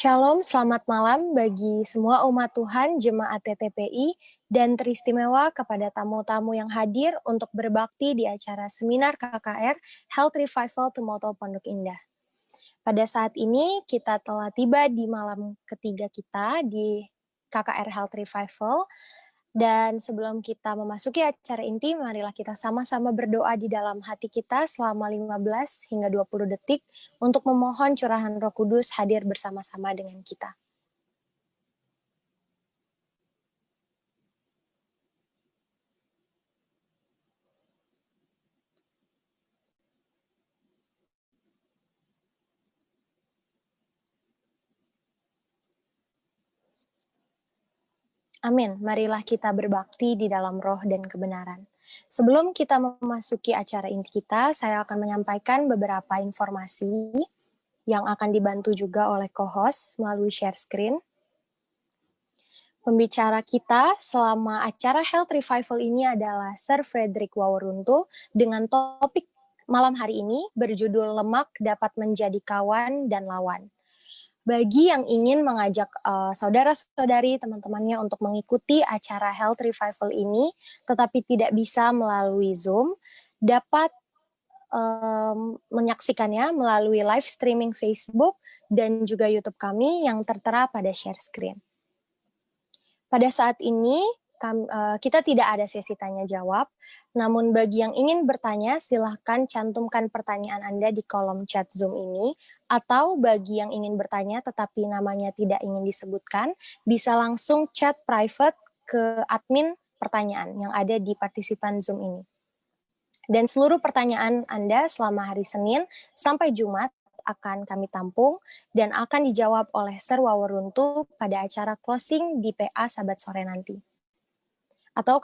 Shalom, selamat malam bagi semua umat Tuhan, jemaat TTPI, dan teristimewa kepada tamu-tamu yang hadir untuk berbakti di acara seminar KKR Health Revival Tumoto Pondok Indah. Pada saat ini kita telah tiba di malam ketiga kita di KKR Health Revival. Dan sebelum kita memasuki acara inti, marilah kita sama-sama berdoa di dalam hati kita selama 15 hingga 20 detik untuk memohon curahan Roh Kudus hadir bersama-sama dengan kita. Amin. Marilah kita berbakti di dalam roh dan kebenaran. Sebelum kita memasuki acara inti kita, saya akan menyampaikan beberapa informasi yang akan dibantu juga oleh co-host melalui share screen. Pembicara kita selama acara Health Revival ini adalah Sir Frederick Waworuntu dengan topik malam hari ini berjudul Lemak Dapat Menjadi Kawan dan Lawan. Bagi yang ingin mengajak saudara-saudari, teman-temannya untuk mengikuti acara Health Revival ini, tetapi tidak bisa melalui Zoom, dapat menyaksikannya melalui live streaming Facebook dan juga YouTube kami yang tertera pada share screen. Pada saat ini, kita tidak ada sesi tanya-jawab, namun bagi yang ingin bertanya, silahkan cantumkan pertanyaan Anda di kolom chat Zoom ini, atau bagi yang ingin bertanya tetapi namanya tidak ingin disebutkan, bisa langsung chat private ke admin pertanyaan yang ada di partisipan Zoom ini. Dan seluruh pertanyaan Anda selama hari Senin sampai Jumat akan kami tampung dan akan dijawab oleh Sir Waworuntu pada acara closing di PA Sabat Sore nanti. Atau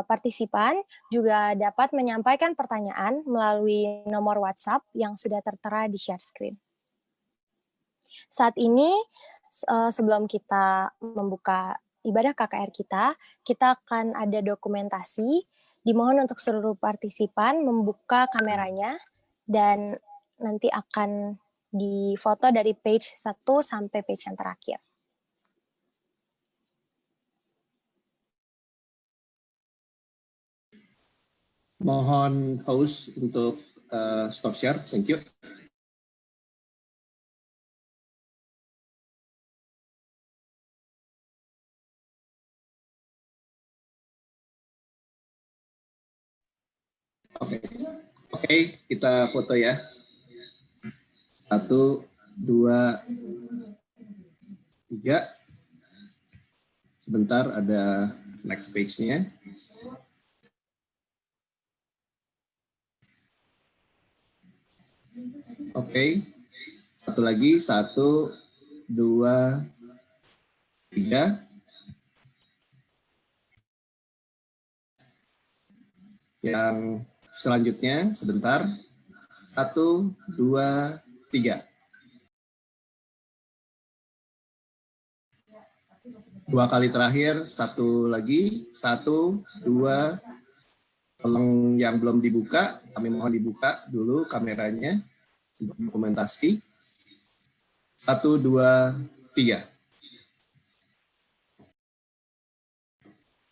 partisipan juga dapat menyampaikan pertanyaan melalui nomor WhatsApp yang sudah tertera di share screen. Saat ini, sebelum kita membuka ibadah KKR kita akan ada dokumentasi. Dimohon untuk seluruh partisipan membuka kameranya dan nanti akan difoto dari page 1 sampai page yang terakhir. Mohon host untuk stop share, thank you. Oke, kita foto ya. 1, 2, 3. Sebentar, ada next page-nya. Oke, satu lagi, 1, 2, 3. Yang selanjutnya, sebentar. 1, 2, 3. 2 kali terakhir, 1 lagi, 1, 2. Tolong yang belum dibuka, kami mohon dibuka dulu kameranya untuk dokumentasi. 1, 2, 3.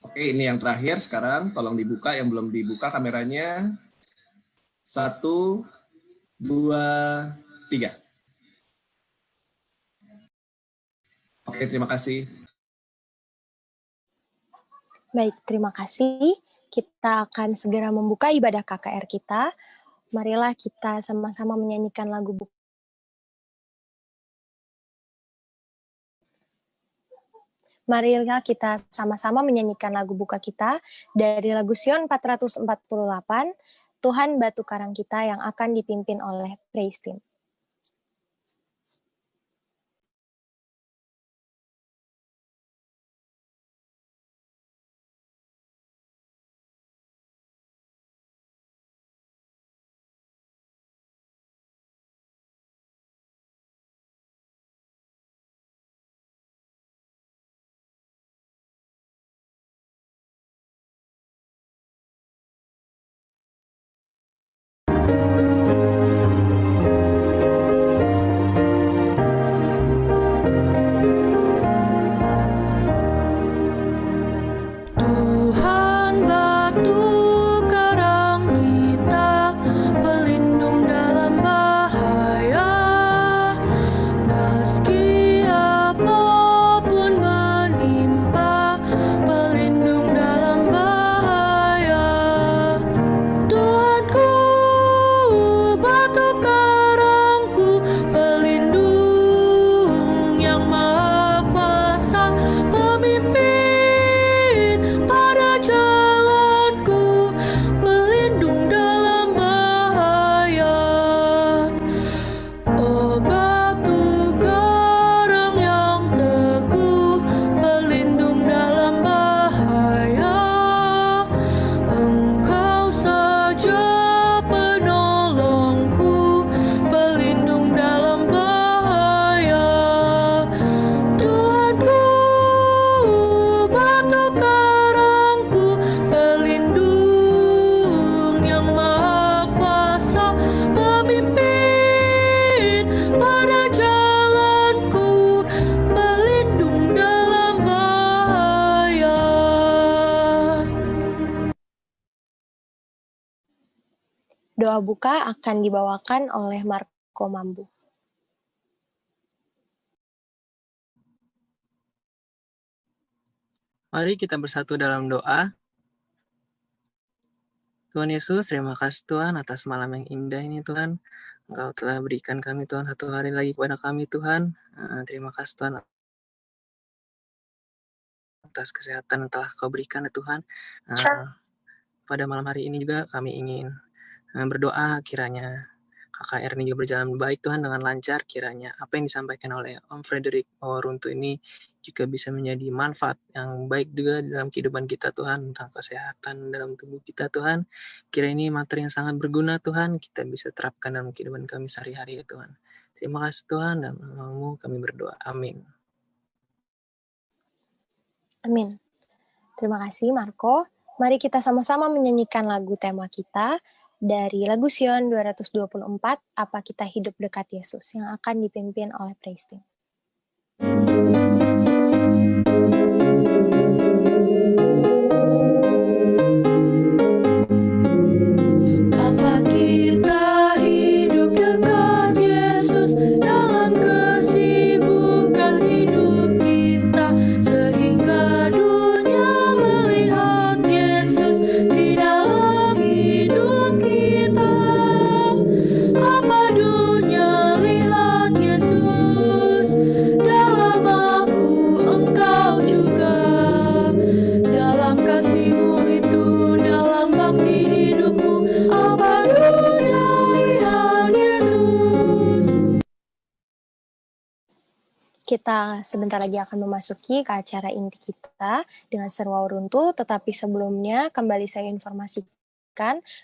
Oke, ini yang terakhir sekarang. Tolong dibuka yang belum dibuka kameranya. 1, 2, 3. Oke, terima kasih. Baik, terima kasih. Kita akan segera membuka ibadah KKR kita. Marilah kita sama-sama menyanyikan lagu buka. Marilah kita sama-sama menyanyikan lagu buka kita dari lagu Sion 448, Tuhan Batu Karang Kita, yang akan dipimpin oleh Praise Team. doa buka akan dibawakan oleh Marco Mambu. Mari kita bersatu dalam doa. Tuhan Yesus, terima kasih Tuhan atas malam yang indah ini Tuhan. Engkau telah berikan kami Tuhan satu hari lagi kepada kami Tuhan. Terima kasih Tuhan atas kesehatan yang telah Kau berikan ya Tuhan. Pada malam hari ini juga kami ingin berdoa kiranya KKR ini juga berjalan baik Tuhan dengan lancar, kiranya apa yang disampaikan oleh Om Frederick Wawaruntu ini juga bisa menjadi manfaat yang baik juga dalam kehidupan kita Tuhan, tentang kesehatan dalam tubuh kita Tuhan. Kira ini materi yang sangat berguna Tuhan, kita bisa terapkan dalam kehidupan kami sehari-hari ya Tuhan. Terima kasih Tuhan, dan nama-Mu kami berdoa. Amin. Amin. Terima kasih Marco. Mari kita sama-sama menyanyikan lagu tema kita dari lagu Sion 224, Apa Kita Hidup Dekat Yesus, yang akan dipimpin oleh Praise Team. Apa kita hidup dekat Yesus dalam kesibukan hidup kita, sehingga dunia melihat Yesus di dalam hidup kita. Apa dunia lihat Yesus dalam aku, engkau juga, dalam kasih-Mu itu, dalam bakti hidupmu. Apa dunia lihat Yesus. Kita sebentar lagi akan memasuki ke acara inti kita dengan Seru Wawaruntu, tetapi sebelumnya kembali saya informasikan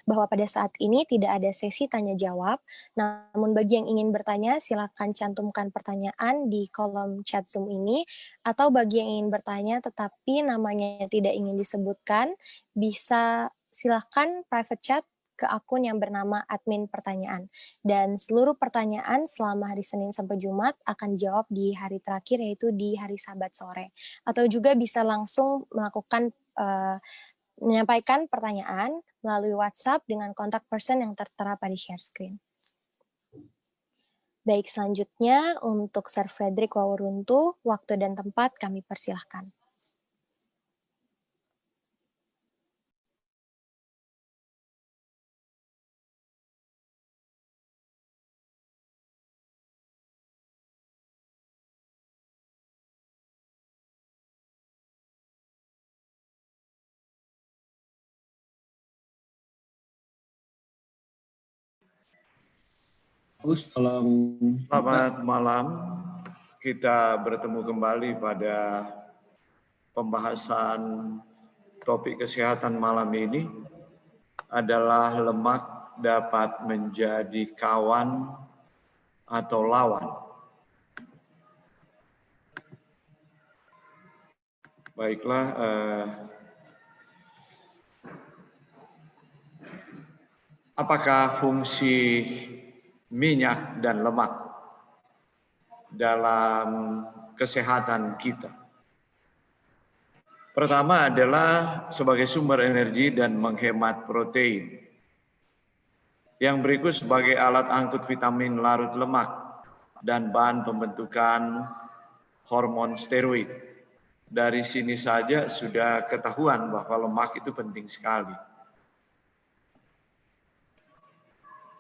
bahwa pada saat ini tidak ada sesi tanya-jawab, namun bagi yang ingin bertanya silakan cantumkan pertanyaan di kolom chat Zoom ini, atau bagi yang ingin bertanya tetapi namanya tidak ingin disebutkan, bisa silakan private chat ke akun yang bernama admin pertanyaan. Dan seluruh pertanyaan selama hari Senin sampai Jumat akan dijawab di hari terakhir, yaitu di hari Sabat sore. Atau juga bisa langsung melakukan menyampaikan pertanyaan melalui WhatsApp dengan kontak person yang tertera pada share screen. Baik, selanjutnya untuk Sir Frederick Wawaruntu, waktu dan tempat kami persilahkan. Tolong. Selamat malam, kita bertemu kembali pada pembahasan topik kesehatan malam ini adalah lemak dapat menjadi kawan atau lawan. Baiklah, apakah fungsi minyak dan lemak dalam kesehatan kita? Pertama adalah sebagai sumber energi dan menghemat protein. Yang berikut sebagai alat angkut vitamin larut lemak dan bahan pembentukan hormon steroid. Dari sini saja sudah ketahuan bahwa lemak itu penting sekali.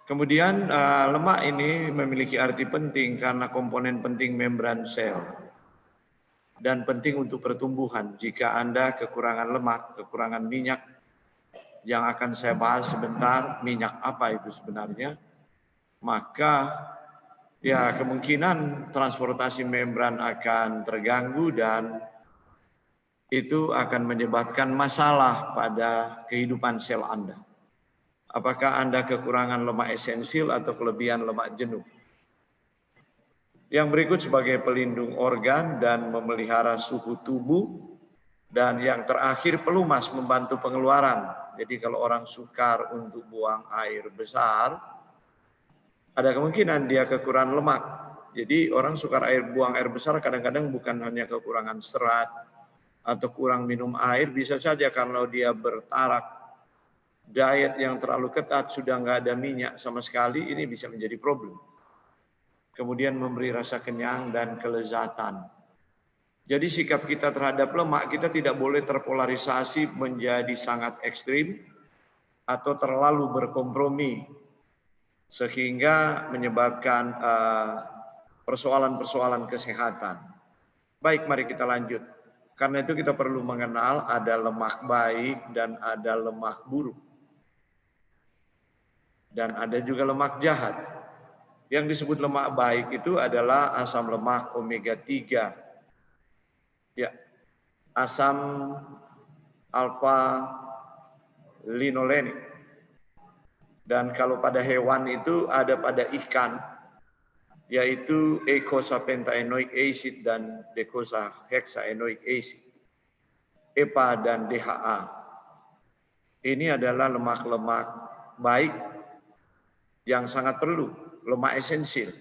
Kemudian lemak ini memiliki arti penting karena komponen penting membran sel dan penting untuk pertumbuhan. Jika Anda kekurangan lemak, kekurangan minyak, yang akan saya bahas sebentar, minyak apa itu sebenarnya, maka ya kemungkinan transportasi membran akan terganggu dan itu akan menyebabkan masalah pada kehidupan sel Anda. Apakah Anda kekurangan lemak esensial atau kelebihan lemak jenuh? Yang berikut sebagai pelindung organ dan memelihara suhu tubuh. Dan yang terakhir pelumas membantu pengeluaran. Jadi kalau orang sukar untuk buang air besar, ada kemungkinan dia kekurangan lemak. Jadi orang sukar buang air besar kadang-kadang bukan hanya kekurangan serat atau kurang minum air, bisa saja kalau dia bertarak diet yang terlalu ketat, sudah nggak ada minyak sama sekali, ini bisa menjadi problem. Kemudian memberi rasa kenyang dan kelezatan. Jadi sikap kita terhadap lemak, kita tidak boleh terpolarisasi menjadi sangat ekstrim atau terlalu berkompromi, sehingga menyebabkan persoalan-persoalan kesehatan. Baik, mari kita lanjut. Karena itu kita perlu mengenal ada lemak baik dan ada lemak buruk. Dan ada juga lemak jahat. Yang disebut lemak baik itu adalah asam lemak omega 3. Ya, asam alfa linolenik. Dan kalau pada hewan itu ada pada ikan, yaitu eicosapentaenoic acid dan docosahexaenoic acid, EPA dan DHA. Ini adalah lemak-lemak baik yang sangat perlu, lemak esensial.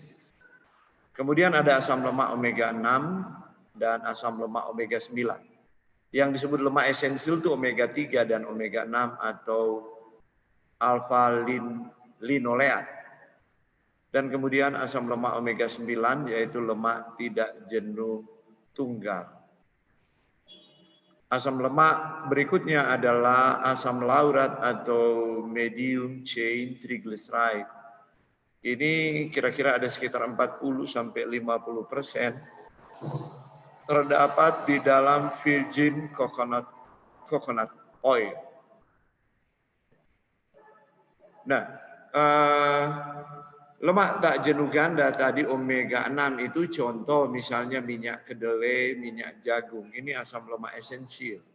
Kemudian ada asam lemak omega 6 dan asam lemak omega 9. Yang disebut lemak esensial itu omega 3 dan omega 6 atau alfa linoleat. Dan kemudian asam lemak omega 9 yaitu lemak tidak jenuh tunggal. Asam lemak berikutnya adalah asam laurat atau medium chain triglyceride. Ini kira-kira ada sekitar 40-50% terdapat di dalam virgin coconut oil. Nah, lemak tak jenuh ganda tadi omega 6 itu contoh misalnya minyak kedelai, minyak jagung. Ini asam lemak esensial.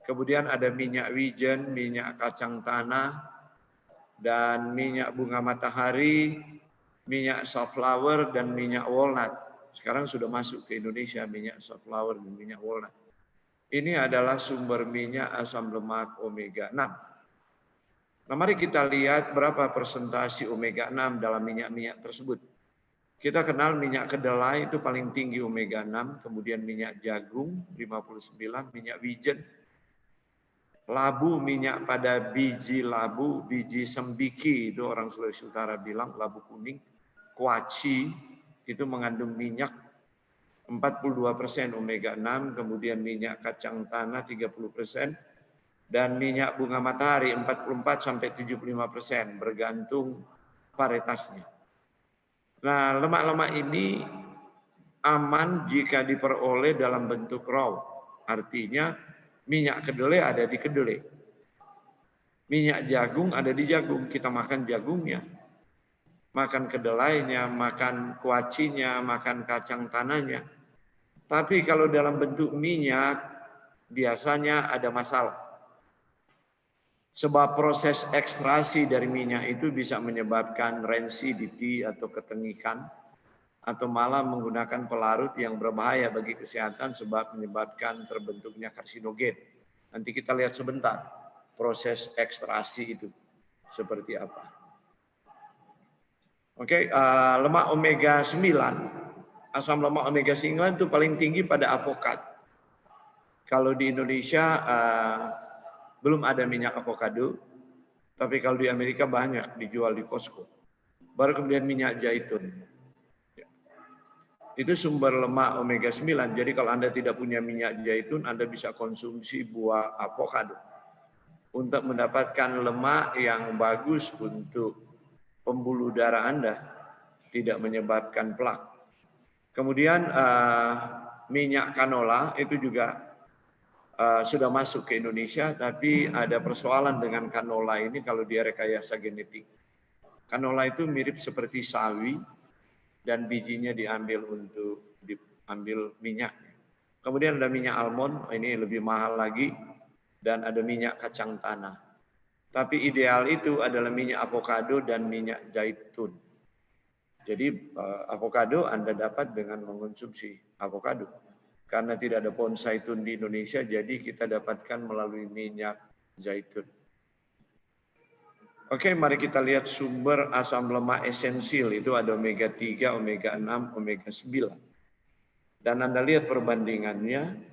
Kemudian ada minyak wijen, minyak kacang tanah, dan minyak bunga matahari, minyak safflower, dan minyak walnut. Sekarang sudah masuk ke Indonesia minyak safflower dan minyak walnut. Ini adalah sumber minyak asam lemak omega 6. Nah, mari kita lihat berapa persentase omega 6 dalam minyak-minyak tersebut. Kita kenal minyak kedelai itu paling tinggi omega 6, kemudian minyak jagung 59, minyak wijen, labu, minyak pada biji labu, biji sembiki itu orang Sulawesi Utara bilang labu kuning, kuaci itu mengandung minyak 42% omega 6, kemudian minyak kacang tanah 30%, dan minyak bunga matahari 44-75% bergantung varietasnya. Nah, lemak-lemak ini aman jika diperoleh dalam bentuk raw. Artinya minyak kedelai ada di kedelai. Minyak jagung ada di jagung, kita makan jagungnya. Makan kedelainya, makan kuacinya, makan kacang tanahnya. Tapi kalau dalam bentuk minyak biasanya ada masalah. Sebab proses ekstraksi dari minyak itu bisa menyebabkan rancidity atau ketengikan, atau malah menggunakan pelarut yang berbahaya bagi kesehatan sebab menyebabkan terbentuknya karsinogen. Nanti kita lihat sebentar proses ekstraksi itu seperti apa. Oke, lemak omega 9, asam lemak omega 9 itu paling tinggi pada avokat. Kalau di Indonesia belum ada minyak avocado, tapi kalau di Amerika banyak dijual di Costco. Baru kemudian minyak zaitun. Itu sumber lemak omega 9. Jadi kalau Anda tidak punya minyak zaitun, Anda bisa konsumsi buah avocado untuk mendapatkan lemak yang bagus untuk pembuluh darah Anda, tidak menyebabkan plak. Kemudian minyak canola itu juga sudah masuk ke Indonesia, tapi ada persoalan dengan canola ini kalau dia rekayasa genetik. Canola itu mirip seperti sawi dan bijinya diambil untuk diambil minyak. Kemudian ada minyak almond, ini lebih mahal lagi, dan ada minyak kacang tanah. Tapi ideal itu adalah minyak avocado dan minyak zaitun. Jadi avocado Anda dapat dengan mengonsumsi avocado. Karena tidak ada pohon zaitun di Indonesia, jadi kita dapatkan melalui minyak zaitun. Oke, mari kita lihat sumber asam lemak esensial. Itu ada omega 3, omega 6, omega 9. Dan Anda lihat perbandingannya.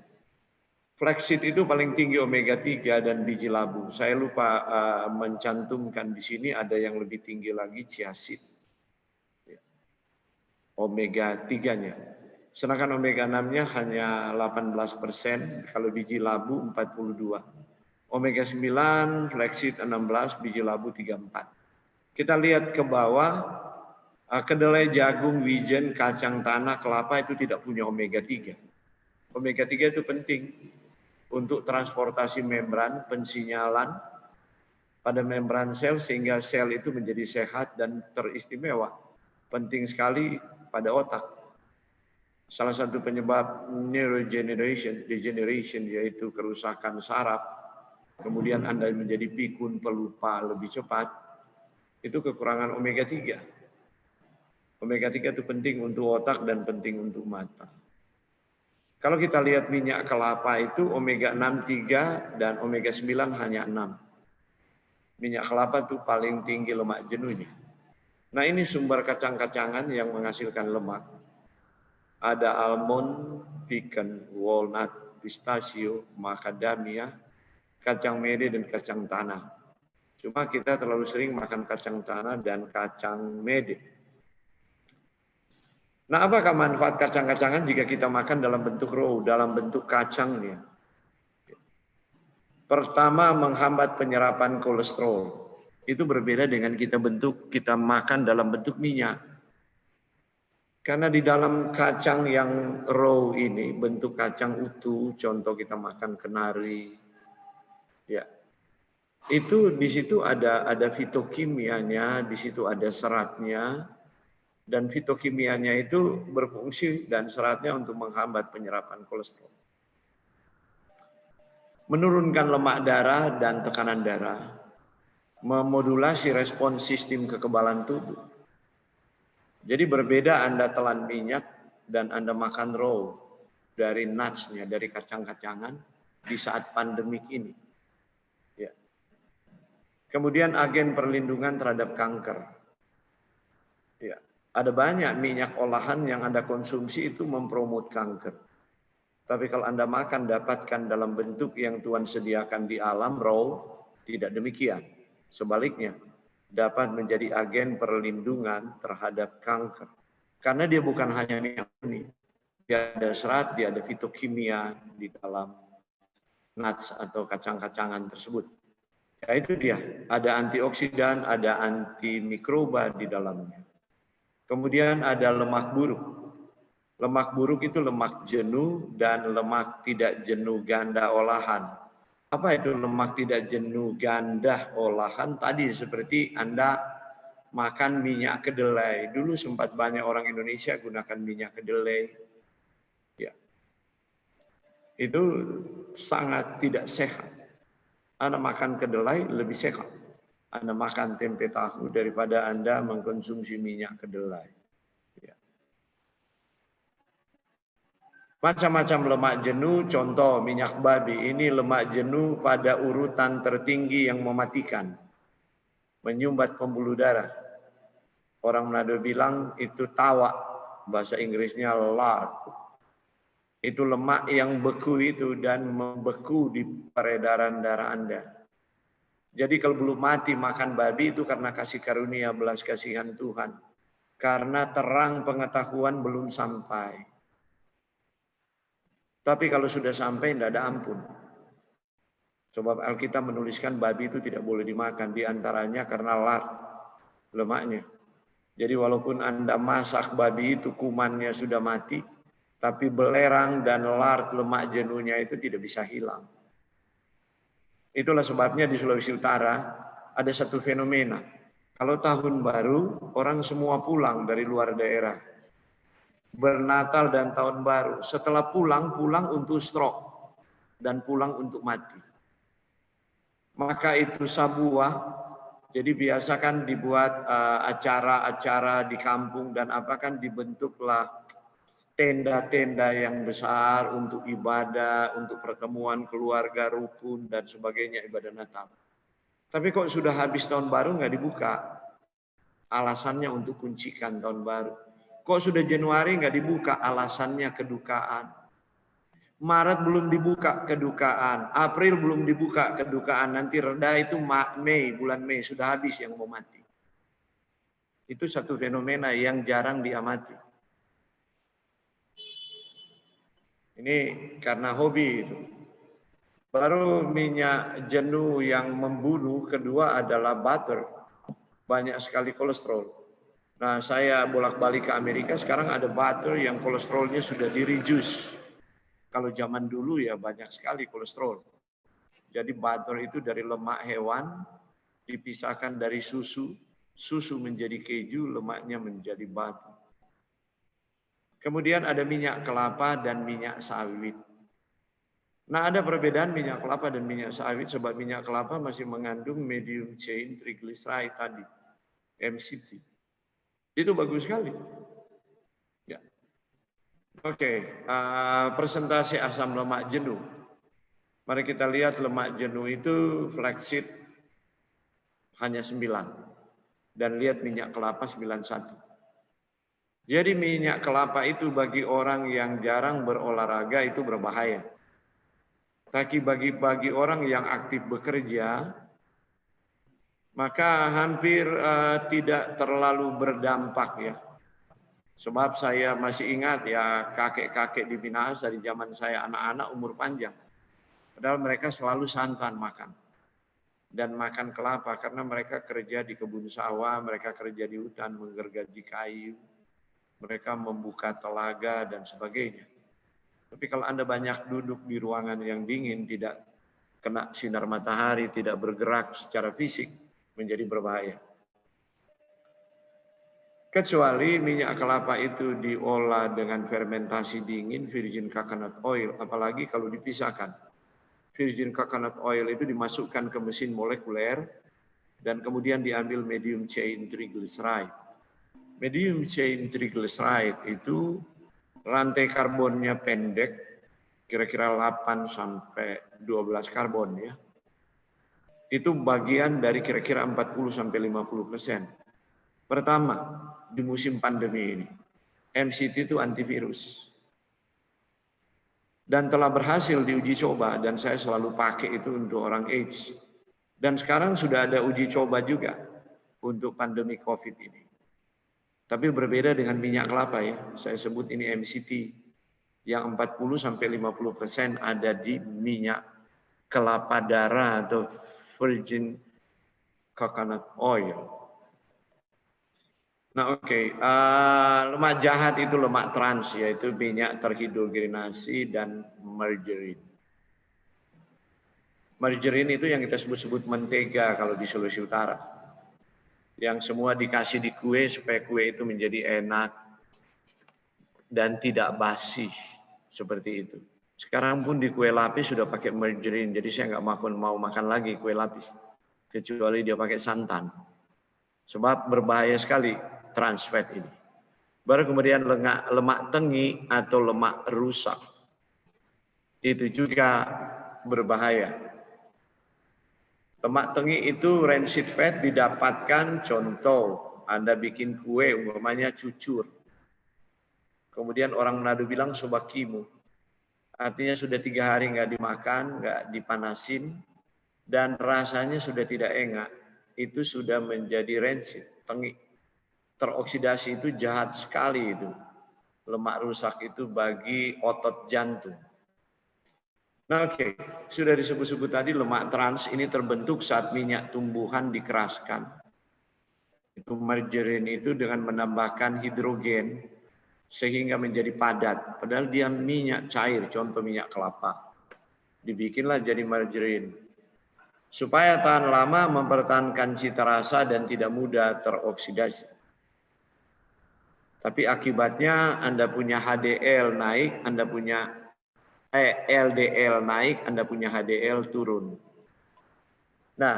Flaxseed itu paling tinggi omega 3 dan biji labu. Saya lupa mencantumkan di sini ada yang lebih tinggi lagi chia seed. Omega 3-nya. Sedangkan omega 6-nya hanya 18%, kalau biji labu 42. Omega 9, flaxseed 16, biji labu 34. Kita lihat ke bawah, kedelai, jagung, wijen, kacang tanah, kelapa itu tidak punya omega 3. Omega 3 itu penting untuk transportasi membran, pensinyalan pada membran sel sehingga sel itu menjadi sehat dan teristimewa. Penting sekali pada otak. Salah satu penyebab degeneration yaitu kerusakan saraf, kemudian Anda menjadi pikun, pelupa lebih cepat, itu kekurangan omega 3. Omega 3 itu penting untuk otak dan penting untuk mata. Kalau kita lihat minyak kelapa itu omega 6 3 dan omega 9 hanya 6. Minyak kelapa itu paling tinggi lemak jenuhnya. Nah, ini sumber kacang-kacangan yang menghasilkan lemak. Ada almond, pecan, walnut, pistachio, macadamia, kacang mede dan kacang tanah. Cuma kita terlalu sering makan kacang tanah dan kacang mede. Nah, apakah manfaat kacang-kacangan jika kita makan dalam bentuk raw, dalam bentuk kacangnya? Pertama, menghambat penyerapan kolesterol. Itu berbeda dengan kita makan dalam bentuk minyak. Karena di dalam kacang yang raw ini, bentuk kacang utuh, contoh kita makan kenari, ya, itu di situ ada fitokimianya, di situ ada seratnya. Dan fitokimianya itu berfungsi dan seratnya untuk menghambat penyerapan kolesterol. Menurunkan lemak darah dan tekanan darah. Memodulasi respons sistem kekebalan tubuh. Jadi berbeda Anda telan minyak dan Anda makan raw dari nuts-nya, dari kacang-kacangan di saat pandemik ini. Ya. Kemudian agen perlindungan terhadap kanker. Ya. Ada banyak minyak olahan yang Anda konsumsi itu mempromot kanker. Tapi kalau Anda makan dapatkan dalam bentuk yang Tuhan sediakan di alam raw, tidak demikian. Sebaliknya, dapat menjadi agen perlindungan terhadap kanker. Karena dia bukan hanya minyak ini. Dia ada serat, dia ada fitokimia di dalam nuts atau kacang-kacangan tersebut. Ya itu dia, ada antioksidan, ada antimikroba di dalamnya. Kemudian ada lemak buruk. Lemak buruk itu lemak jenuh dan lemak tidak jenuh ganda olahan. Apa itu lemak tidak jenuh ganda olahan? Tadi seperti Anda makan minyak kedelai. Dulu sempat banyak orang Indonesia gunakan minyak kedelai. Ya. Itu sangat tidak sehat. Anda makan kedelai lebih sehat. Anda makan tempe tahu daripada Anda mengkonsumsi minyak kedelai. Ya. Macam-macam lemak jenuh, contoh minyak babi. Ini lemak jenuh pada urutan tertinggi yang mematikan. Menyumbat pembuluh darah. Orang Manado bilang itu tawa, bahasa Inggrisnya lard. Itu lemak yang beku itu dan membeku di peredaran darah Anda. Jadi kalau belum mati makan babi itu karena kasih karunia belas kasihan Tuhan. Karena terang pengetahuan belum sampai. Tapi kalau sudah sampai tidak ada ampun. Coba Alkitab menuliskan babi itu tidak boleh dimakan. Di antaranya karena lard lemaknya. Jadi walaupun Anda masak babi itu kumannya sudah mati. Tapi belerang dan lard lemak jenuhnya itu tidak bisa hilang. Itulah sebabnya di Sulawesi Utara ada satu fenomena. Kalau tahun baru, orang semua pulang dari luar daerah. Bernatal dan tahun baru. Setelah pulang untuk stroke. Dan pulang untuk mati. Maka itu sabuah. Jadi biasa kan dibuat acara-acara di kampung dan apa kan dibentuklah tenda-tenda yang besar untuk ibadah, untuk pertemuan keluarga, rukun, dan sebagainya ibadah Natal. Tapi kok sudah habis tahun baru nggak dibuka? Alasannya untuk kuncikan tahun baru. Kok sudah Januari nggak dibuka? Alasannya kedukaan. Maret belum dibuka kedukaan, April belum dibuka kedukaan, nanti reda itu Mei, bulan Mei sudah habis yang mau mati. Itu satu fenomena yang jarang diamati. Ini karena hobi itu. Baru minyak jenuh yang membunuh, kedua adalah butter. Banyak sekali kolesterol. Nah, saya bolak-balik ke Amerika, sekarang ada butter yang kolesterolnya sudah di-reduce. Kalau zaman dulu ya banyak sekali kolesterol. Jadi butter itu dari lemak hewan, dipisahkan dari susu, susu menjadi keju, lemaknya menjadi butter. Kemudian ada minyak kelapa dan minyak sawit. Nah, ada perbedaan minyak kelapa dan minyak sawit sebab minyak kelapa masih mengandung medium chain triglyceride tadi, MCT. Itu bagus sekali. Ya. Oke, presentasi asam lemak jenuh. Mari kita lihat lemak jenuh itu flaxseed hanya 9 dan lihat minyak kelapa 91. Jadi minyak kelapa itu bagi orang yang jarang berolahraga itu berbahaya. Tapi bagi orang yang aktif bekerja, maka hampir tidak terlalu berdampak ya. Sebab saya masih ingat ya kakek-kakek di Minahasa di zaman saya anak-anak umur panjang. Padahal mereka selalu santan makan. Dan makan kelapa karena mereka kerja di kebun sawah, mereka kerja di hutan menggergaji kayu. Mereka membuka telaga dan sebagainya. Tapi kalau Anda banyak duduk di ruangan yang dingin, tidak kena sinar matahari, tidak bergerak secara fisik, menjadi berbahaya. Kecuali minyak kelapa itu diolah dengan fermentasi dingin, virgin coconut oil, apalagi kalau dipisahkan. Virgin coconut oil itu dimasukkan ke mesin molekuler, dan kemudian diambil medium chain triglyceride. Medium chain triglyceride itu rantai karbonnya pendek, kira-kira 8 sampai 12 karbon ya. Itu bagian dari kira-kira 40 sampai 50%. Pertama, di musim pandemi ini, MCT itu antivirus. Dan telah berhasil diuji coba dan saya selalu pakai itu untuk orang AIDS. Dan sekarang sudah ada uji coba juga untuk pandemi COVID ini. Tapi berbeda dengan minyak kelapa ya. Saya sebut ini MCT yang 40 sampai 50% ada di minyak kelapa darah atau virgin coconut oil. Nah oke, lemak jahat itu lemak trans yaitu minyak terhidrogenasi dan margarin. Margarin itu yang kita sebut-sebut mentega kalau di Sulawesi Utara. Yang semua dikasih di kue supaya kue itu menjadi enak dan tidak basi seperti itu. Sekarang pun di kue lapis sudah pakai margarin, jadi saya nggak mau makan lagi kue lapis kecuali dia pakai santan. Sebab berbahaya sekali trans fat ini. Baru kemudian lemak tengi atau lemak rusak. Itu juga berbahaya. Lemak tengi itu rancid fat didapatkan, contoh Anda bikin kue umpamanya cucur. Kemudian orang Manado bilang sobakimu. Artinya sudah 3 hari nggak dimakan, nggak dipanasin, dan rasanya sudah tidak enak. Itu sudah menjadi rancid, tengi. Teroksidasi itu jahat sekali itu. Lemak rusak itu bagi otot jantung. Nah oke, sudah disebut-sebut tadi lemak trans ini terbentuk saat minyak tumbuhan dikeraskan. Itu margarin itu dengan menambahkan hidrogen sehingga menjadi padat. Padahal dia minyak cair, contoh minyak kelapa. Dibikinlah jadi margarin. Supaya tahan lama mempertahankan cita rasa dan tidak mudah teroksidasi. Tapi akibatnya Anda punya HDL naik, Anda punya LDL naik, Anda punya HDL turun. Nah,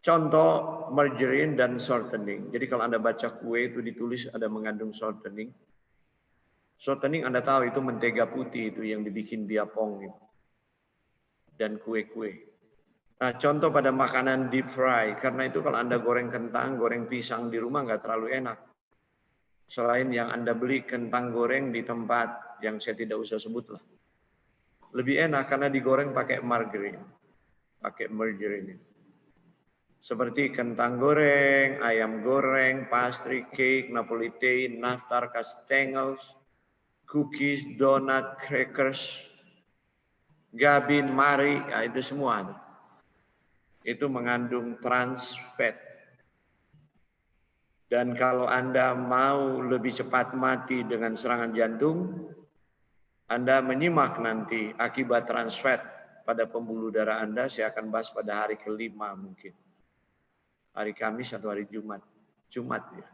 contoh margarin dan shortening. Jadi kalau Anda baca kue itu ditulis ada mengandung shortening. Shortening Anda tahu itu mentega putih itu yang dibikin biapong itu. Dan kue-kue. Nah, contoh pada makanan deep fry. Karena itu kalau Anda goreng kentang, goreng pisang di rumah nggak terlalu enak. Selain yang Anda beli kentang goreng di tempat yang saya tidak usah sebutlah. Lebih enak karena digoreng pakai margarin. Pakai margarin. Seperti kentang goreng, ayam goreng, pastry, cake, napolitain, nastar, kastengels, cookies, donat, crackers, gabin, mari, ya itu semua. Itu mengandung trans fat. Dan kalau Anda mau lebih cepat mati dengan serangan jantung, Anda menyimak nanti akibat trans fat pada pembuluh darah Anda, saya akan bahas pada hari kelima mungkin. Hari Kamis atau hari Jumat. Jumat ya.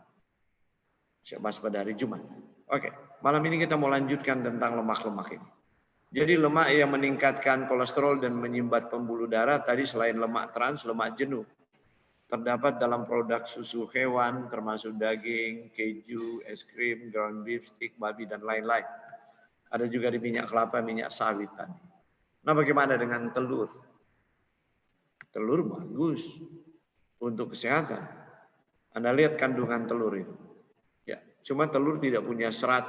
Saya bahas pada hari Jumat. Oke, malam ini kita mau lanjutkan tentang lemak-lemak ini. Jadi lemak yang meningkatkan kolesterol dan menyumbat pembuluh darah, tadi selain lemak trans, lemak jenuh. Terdapat dalam produk susu hewan, termasuk daging, keju, es krim, ground beef, steak, babi, dan lain-lain. Ada juga di minyak kelapa, minyak sawit tadi. Nah, bagaimana dengan telur? Telur bagus untuk kesehatan. Anda lihat kandungan telur itu. Ya, cuma telur tidak punya serat,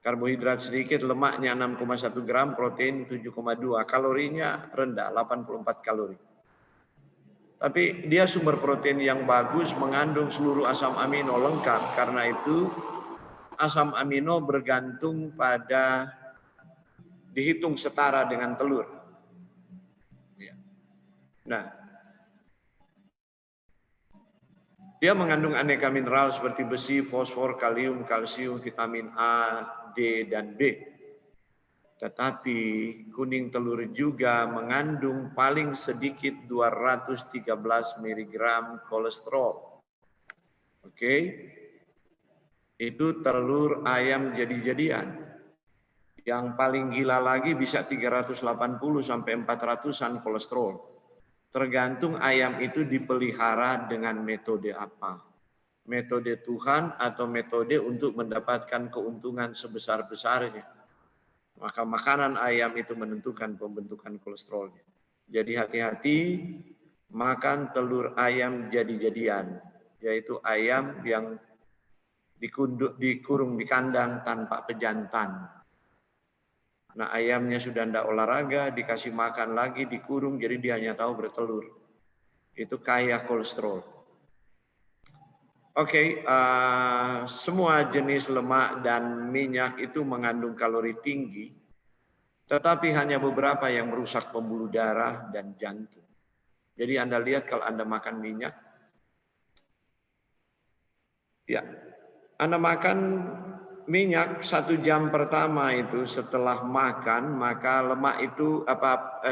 karbohidrat sedikit, lemaknya 6,1 gram, protein 7,2, kalorinya rendah, 84 kalori. Tapi dia sumber protein yang bagus, mengandung seluruh asam amino lengkap. Karena itu asam amino bergantung pada dihitung setara dengan telur. Nah, dia mengandung aneka mineral seperti besi, fosfor, kalium, kalsium, vitamin A, D, dan B. Tetapi kuning telur juga mengandung paling sedikit 213 mg kolesterol. Oke. Itu telur ayam jadi-jadian. Yang paling gila lagi bisa 380 sampai 400-an kolesterol. Tergantung ayam itu dipelihara dengan metode apa. Metode Tuhan atau metode untuk mendapatkan keuntungan sebesar-besarnya. Maka makanan ayam itu menentukan pembentukan kolesterolnya. Jadi hati-hati makan telur ayam jadi-jadian, yaitu ayam yang dikurung di kandang tanpa pejantan. Nah, ayamnya sudah tidak olahraga, dikasih makan lagi, dikurung, jadi dia hanya tahu bertelur. Itu kaya kolesterol. Oke, semua jenis lemak dan minyak itu mengandung kalori tinggi, tetapi hanya beberapa yang merusak pembuluh darah dan jantung. Jadi Anda lihat kalau Anda makan minyak, ya, Anda makan minyak 1 jam pertama itu setelah makan, maka lemak itu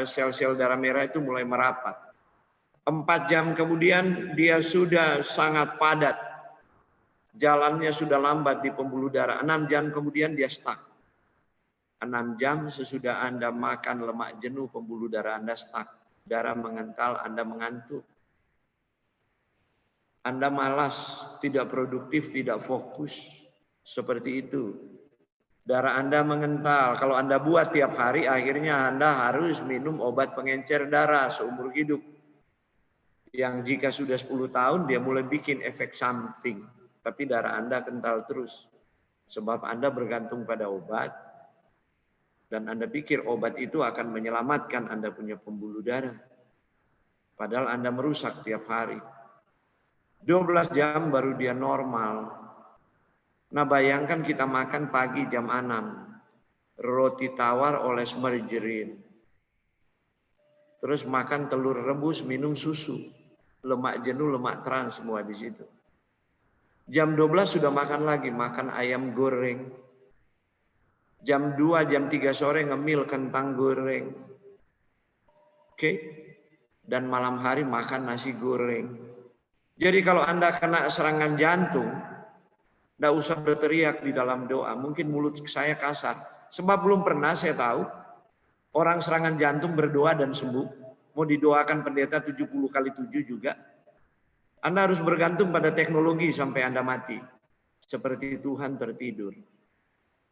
sel-sel darah merah itu mulai merapat. 4 jam kemudian dia sudah sangat padat. Jalannya sudah lambat di pembuluh darah. 6 jam kemudian dia stuck. 6 jam sesudah Anda makan lemak jenuh, pembuluh darah Anda stuck. Darah mengental, Anda mengantuk. Anda malas, tidak produktif, tidak fokus. Seperti itu. Darah Anda mengental. Kalau Anda buat tiap hari, akhirnya Anda harus minum obat pengencer darah seumur hidup. Yang jika sudah 10 tahun, dia mulai bikin efek samping. Tapi darah Anda kental terus. Sebab Anda bergantung pada obat. Dan Anda pikir obat itu akan menyelamatkan Anda punya pembuluh darah. Padahal Anda merusak tiap hari. 12 jam baru dia normal. Nah, bayangkan kita makan pagi jam 6. Roti tawar oles margarin. Terus makan telur rebus, minum susu. Lemak jenuh, lemak trans semua di situ. Jam 12 sudah makan lagi, makan ayam goreng. Jam 2, jam 3 sore ngemil kentang goreng. Oke. Dan malam hari makan nasi goreng. Jadi kalau Anda kena serangan jantung, tidak usah berteriak di dalam doa. Mungkin mulut saya kasar. Sebab belum pernah saya tahu orang serangan jantung berdoa dan sembuh. Mau didoakan pendeta 70 kali 7 juga. Anda harus bergantung pada teknologi sampai Anda mati. Seperti Tuhan tertidur.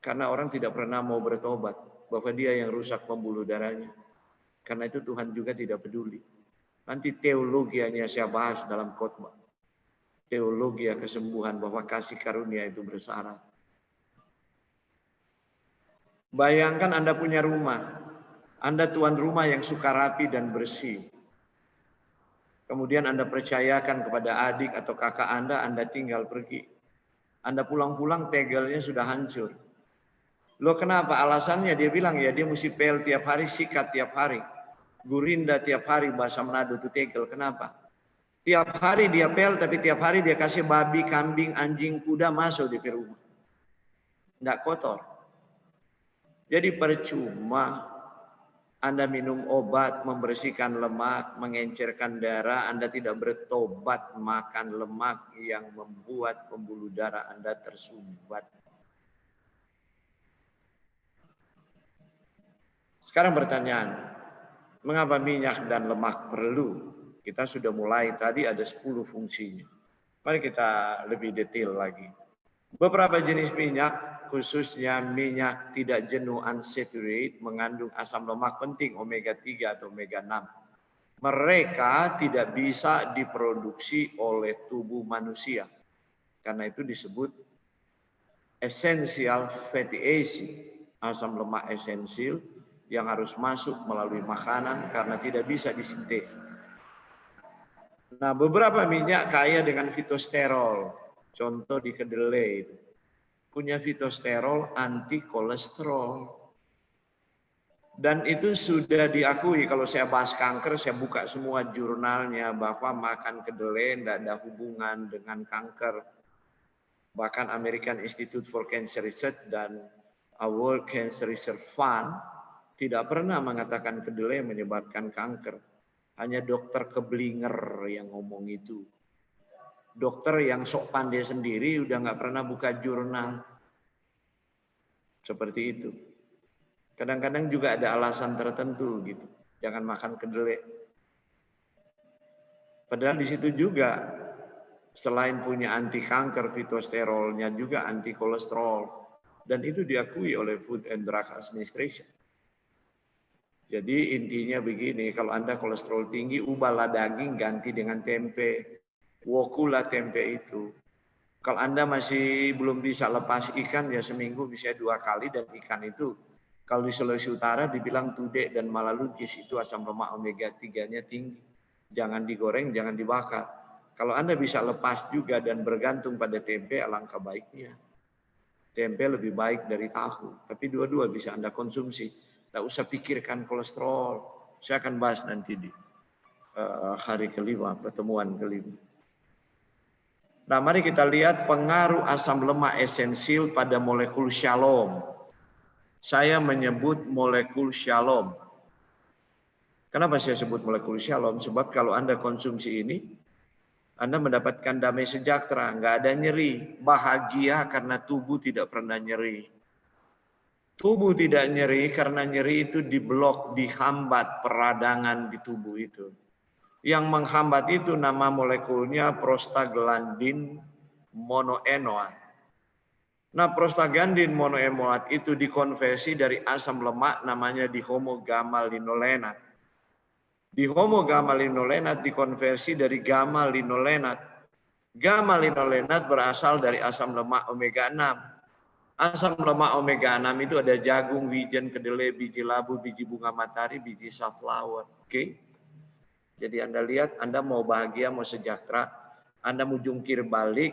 Karena orang tidak pernah mau bertobat. Bahwa dia yang rusak pembuluh darahnya. Karena itu Tuhan juga tidak peduli. Nanti teologianya saya bahas dalam khotbah. teologi kesembuhan bahwa kasih karunia itu bersyarat. Bayangkan Anda punya rumah, Anda tuan rumah yang suka rapi dan bersih. Kemudian Anda percayakan kepada adik atau kakak Anda tinggal pergi. Anda pulang-pulang tegelnya sudah hancur. Loh kenapa? Alasannya dia bilang ya dia mesti pel tiap hari, sikat tiap hari. Gurinda tiap hari, bahasa Manado itu tegel. Kenapa? Tiap hari dia pel, tapi tiap hari dia kasih babi, kambing, anjing, kuda masuk di rumah. Nggak kotor. Jadi percuma Anda minum obat membersihkan lemak, mengencerkan darah, Anda tidak bertobat makan lemak yang membuat pembuluh darah Anda tersumbat. Sekarang pertanyaan, mengapa minyak dan lemak perlu? Kita sudah mulai tadi ada 10 fungsinya. Mari kita lebih detail lagi. Beberapa jenis minyak, khususnya minyak tidak jenuh unsaturated, mengandung asam lemak penting omega 3 atau omega 6. Mereka tidak bisa diproduksi oleh tubuh manusia. Karena itu disebut essential fatty acid, asam lemak esensial yang harus masuk melalui makanan karena tidak bisa disintesis. Nah, beberapa minyak kaya dengan fitosterol. Contoh di kedelai itu. Punya fitosterol anti kolesterol. Dan itu sudah diakui. Kalau saya bahas kanker, saya buka semua jurnalnya bahwa makan kedelai tidak ada hubungan dengan kanker. Bahkan American Institute for Cancer Research dan World Cancer Research Fund tidak pernah mengatakan kedelai menyebabkan kanker. Hanya dokter keblinger yang ngomong itu. Dokter yang sok pandai sendiri udah nggak pernah buka jurnal. Seperti itu. Kadang-kadang juga ada alasan tertentu gitu. Jangan makan kedelai. Padahal di situ juga selain punya anti kanker, fitosterolnya juga anti kolesterol. Dan itu diakui oleh Food and Drug Administration. Jadi intinya begini, kalau Anda kolesterol tinggi, ubahlah daging ganti dengan tempe. Wokulah tempe itu. Kalau Anda masih belum bisa lepas ikan, ya seminggu bisa 2 kali. Dan ikan itu, kalau di Sulawesi Utara dibilang tudek dan malalugis, itu asam lemak omega 3-nya tinggi. Jangan digoreng, jangan dibakar. Kalau Anda bisa lepas juga dan bergantung pada tempe, alangkah baiknya. Tempe lebih baik dari tahu. Tapi dua-dua bisa Anda konsumsi. Tidak usah pikirkan kolesterol. Saya akan bahas nanti di hari kelima, pertemuan kelima. Nah, mari kita lihat pengaruh asam lemak esensial pada molekul shalom. Saya menyebut molekul shalom. Kenapa saya sebut molekul shalom? Sebab kalau Anda konsumsi ini, Anda mendapatkan damai sejahtera, nggak ada nyeri, bahagia karena tubuh tidak pernah nyeri. Tubuh tidak nyeri karena nyeri itu diblok, dihambat peradangan di tubuh itu. Yang menghambat itu nama molekulnya prostaglandin monoenoat. Nah, prostaglandin monoenoat itu dikonversi dari asam lemak namanya dihomogamma-linolenat. Dihomogamma-linolenat dikonversi dari gamma-linolenat. Gamma-linolenat berasal dari asam lemak omega 6. Asam lemak omega 6 itu ada jagung, wijen, kedelai, biji labu, biji bunga matahari, biji sunflower. Oke? Jadi Anda lihat, Anda mau bahagia, mau sejahtera, Anda mau jungkir balik,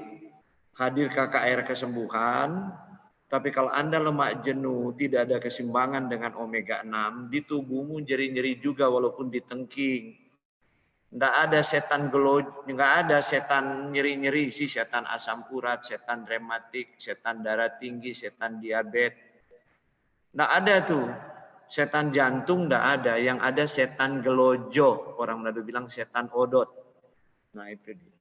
hadir KKR kesembuhan, tapi kalau Anda lemak jenuh, tidak ada keseimbangan dengan omega 6, di tubuhmu nyeri-nyeri juga walaupun ditengking. Nggak ada setan nggak ada setan nyeri-nyeri sih, setan asam urat, setan rematik, setan darah tinggi, setan diabetes. Nggak ada tuh. Setan jantung nggak ada, yang ada setan gelojo. Orang Manado bilang setan odot. Nah itu dia.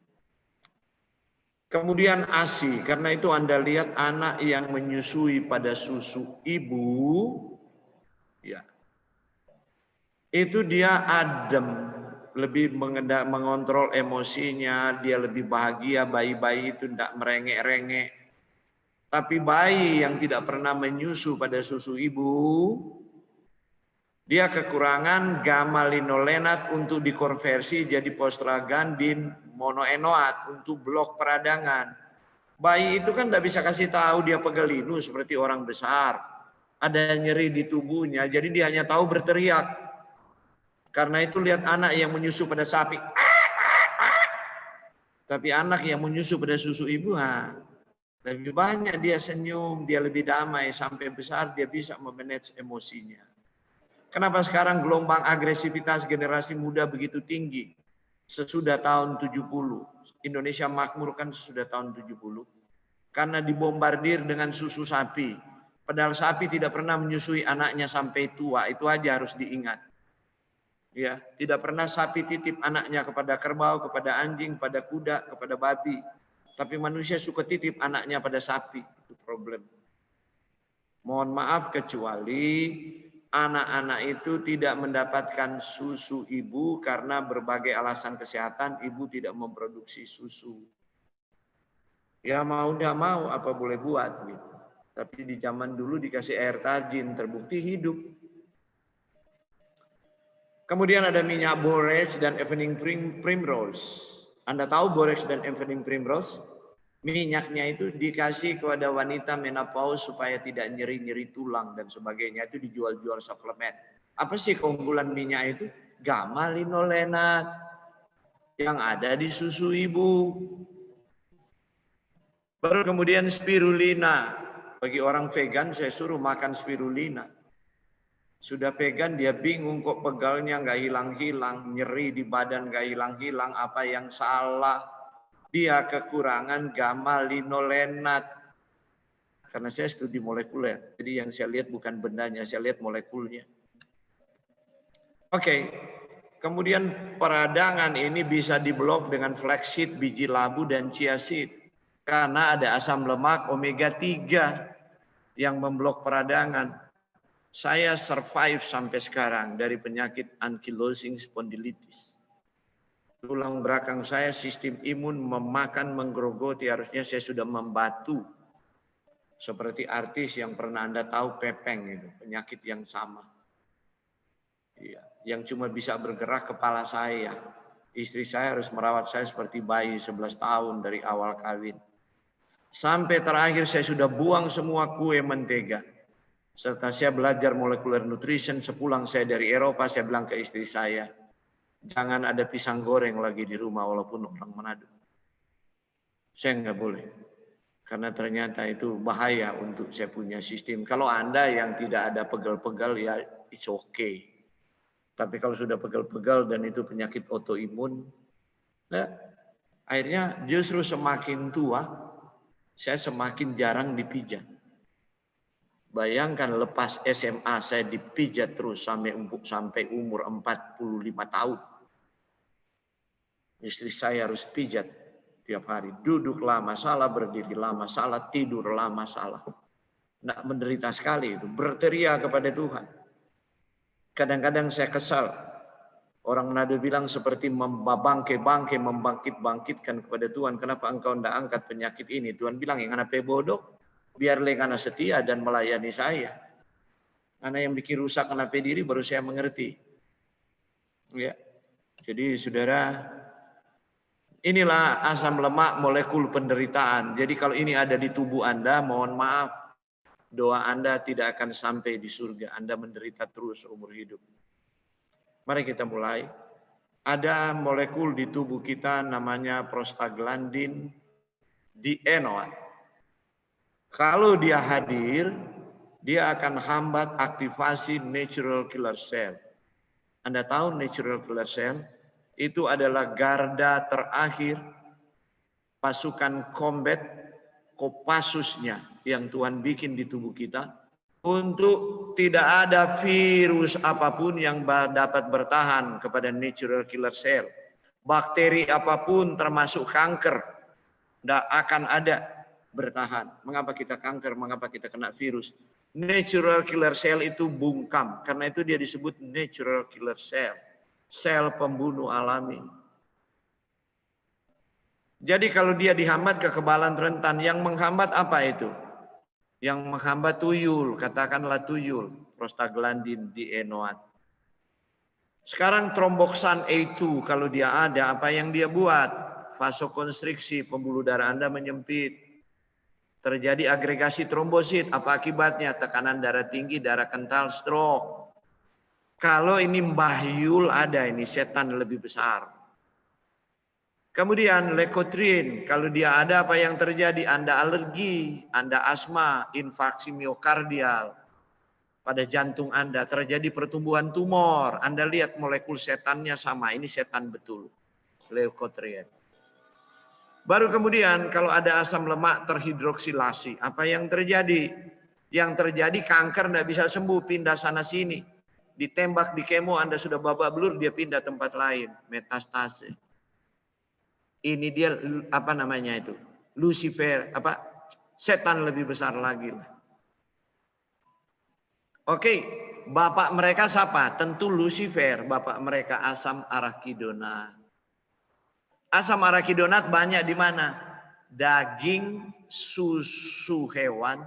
Kemudian ASI, karena itu Anda lihat anak yang menyusui pada susu ibu, ya, itu dia adem, lebih mengontrol emosinya, dia lebih bahagia, bayi-bayi itu tidak merengek-rengek. Tapi bayi yang tidak pernah menyusu pada susu ibu, Dia kekurangan gamma linolenat untuk dikonversi jadi prostaglandin monoenoat untuk blok peradangan. Bayi itu kan tidak bisa kasih tahu dia pegelinu seperti orang besar. Ada nyeri di tubuhnya, jadi dia hanya tahu berteriak. Karena itu lihat anak yang menyusu pada sapi. Tapi anak yang menyusu pada susu ibu, lebih banyak dia senyum, dia lebih damai, sampai besar dia bisa memanage emosinya. Kenapa sekarang gelombang agresivitas generasi muda begitu tinggi? Sesudah tahun 70. Indonesia makmur kan sesudah tahun 70. Karena dibombardir dengan susu sapi. Padahal sapi tidak pernah menyusui anaknya sampai tua. Itu aja harus diingat. Ya, tidak pernah sapi titip anaknya kepada kerbau, kepada anjing, pada kuda, kepada babi. Tapi manusia suka titip anaknya pada sapi. Itu problem. Mohon maaf kecuali anak-anak itu tidak mendapatkan susu ibu karena berbagai alasan kesehatan, ibu tidak memproduksi susu. Ya mau nggak mau apa boleh buat gitu. Tapi di zaman dulu dikasih air tajin, terbukti hidup. Kemudian ada minyak borax dan evening primrose. Anda tahu borax dan evening primrose? Minyaknya itu dikasih kepada wanita menopause supaya tidak nyeri-nyeri tulang dan sebagainya. Itu dijual-jual suplemen. Apa sih keunggulan minyak itu? Gamma linolenat yang ada di susu ibu. Baru kemudian spirulina. Bagi orang vegan saya suruh makan spirulina. Sudah vegan dia bingung kok pegalnya nggak hilang-hilang, nyeri di badan nggak hilang-hilang, apa yang salah? Dia kekurangan gamma linolenat. Karena saya studi molekuler. Jadi yang saya lihat bukan bendanya, saya lihat molekulnya. Oke. Kemudian peradangan ini bisa diblok dengan flaxseed, biji labu, dan chia seed. Karena ada asam lemak omega 3 yang memblok peradangan. Saya survive sampai sekarang dari penyakit ankylosing spondylitis. Tulang belakang saya, sistem imun memakan, menggerogoti, harusnya saya sudah membatu. Seperti artis yang pernah Anda tahu, Pepeng itu, penyakit yang sama. Iya, yang cuma bisa bergerak kepala saya. Istri saya harus merawat saya seperti bayi 11 tahun dari awal kawin. Sampai terakhir saya sudah buang semua kue mentega. Serta saya belajar molecular nutrition, sepulang saya dari Eropa, saya bilang ke istri saya, jangan ada pisang goreng lagi di rumah walaupun orang Manado. Saya nggak boleh. Karena ternyata itu bahaya untuk saya punya sistem. Kalau Anda yang tidak ada pegal-pegal ya it's okay. Tapi kalau sudah pegal-pegal dan itu penyakit autoimun, nah, akhirnya justru semakin tua, saya semakin jarang dipijat. Bayangkan lepas SMA saya dipijat terus sampai umur 45 tahun. Istri saya harus pijat tiap hari. Duduklah masalah, berdirilah masalah, tidurlah masalah. Nggak menderita sekali itu. Berteriak kepada Tuhan. Kadang-kadang saya kesal. Orang Manado bilang seperti membangkit-bangkitkan kepada Tuhan. Kenapa engkau tidak angkat penyakit ini? Tuhan bilang, yang anak bodoh, biarlah anak setia dan melayani saya. Anak yang bikin rusak anak diri baru saya mengerti. Ya. Jadi saudara, inilah asam lemak molekul penderitaan. Jadi kalau ini ada di tubuh Anda, mohon maaf. Doa Anda tidak akan sampai di surga. Anda menderita terus umur hidup. Mari kita mulai. Ada molekul di tubuh kita namanya prostaglandin dienoat. Kalau dia hadir, dia akan hambat aktivasi natural killer cell. Anda tahu natural killer cell? Itu adalah garda terakhir pasukan combat Kopassusnya yang Tuhan bikin di tubuh kita untuk tidak ada virus apapun yang dapat bertahan kepada natural killer cell. Bakteri apapun termasuk kanker tidak akan ada bertahan. Mengapa kita kanker? Mengapa kita kena virus? Natural killer cell itu bungkam. Karena itu dia disebut natural killer cell. Sel pembunuh alami. Jadi kalau dia dihambat kekebalan rentan, yang menghambat apa itu? Yang menghambat tuyul, katakanlah tuyul, prostaglandin dienoat. Sekarang tromboksan A2 kalau dia ada, apa yang dia buat? Vasokonstriksi, pembuluh darah Anda menyempit. Terjadi agregasi trombosit, apa akibatnya? Tekanan darah tinggi, darah kental, stroke. Kalau ini mbahyul ada, ini setan lebih besar. Kemudian lekotrin, kalau dia ada apa yang terjadi? Anda alergi, Anda asma, infarksi miokardial. Pada jantung Anda terjadi pertumbuhan tumor. Anda lihat molekul setannya sama, ini setan betul. Leukotriene. Baru kemudian kalau ada asam lemak terhidroksilasi, apa yang terjadi? Yang terjadi kanker tidak bisa sembuh, pindah sana sini. Ditembak di kemo Anda sudah babak belur, dia pindah tempat lain, metastase. Ini dia apa namanya itu? Lucifer, apa? Setan lebih besar lagi lah. Oke, bapak mereka siapa? Tentu Lucifer, bapak mereka asam arakidonat. Asam arakidonat banyak di mana? Daging, susu hewan,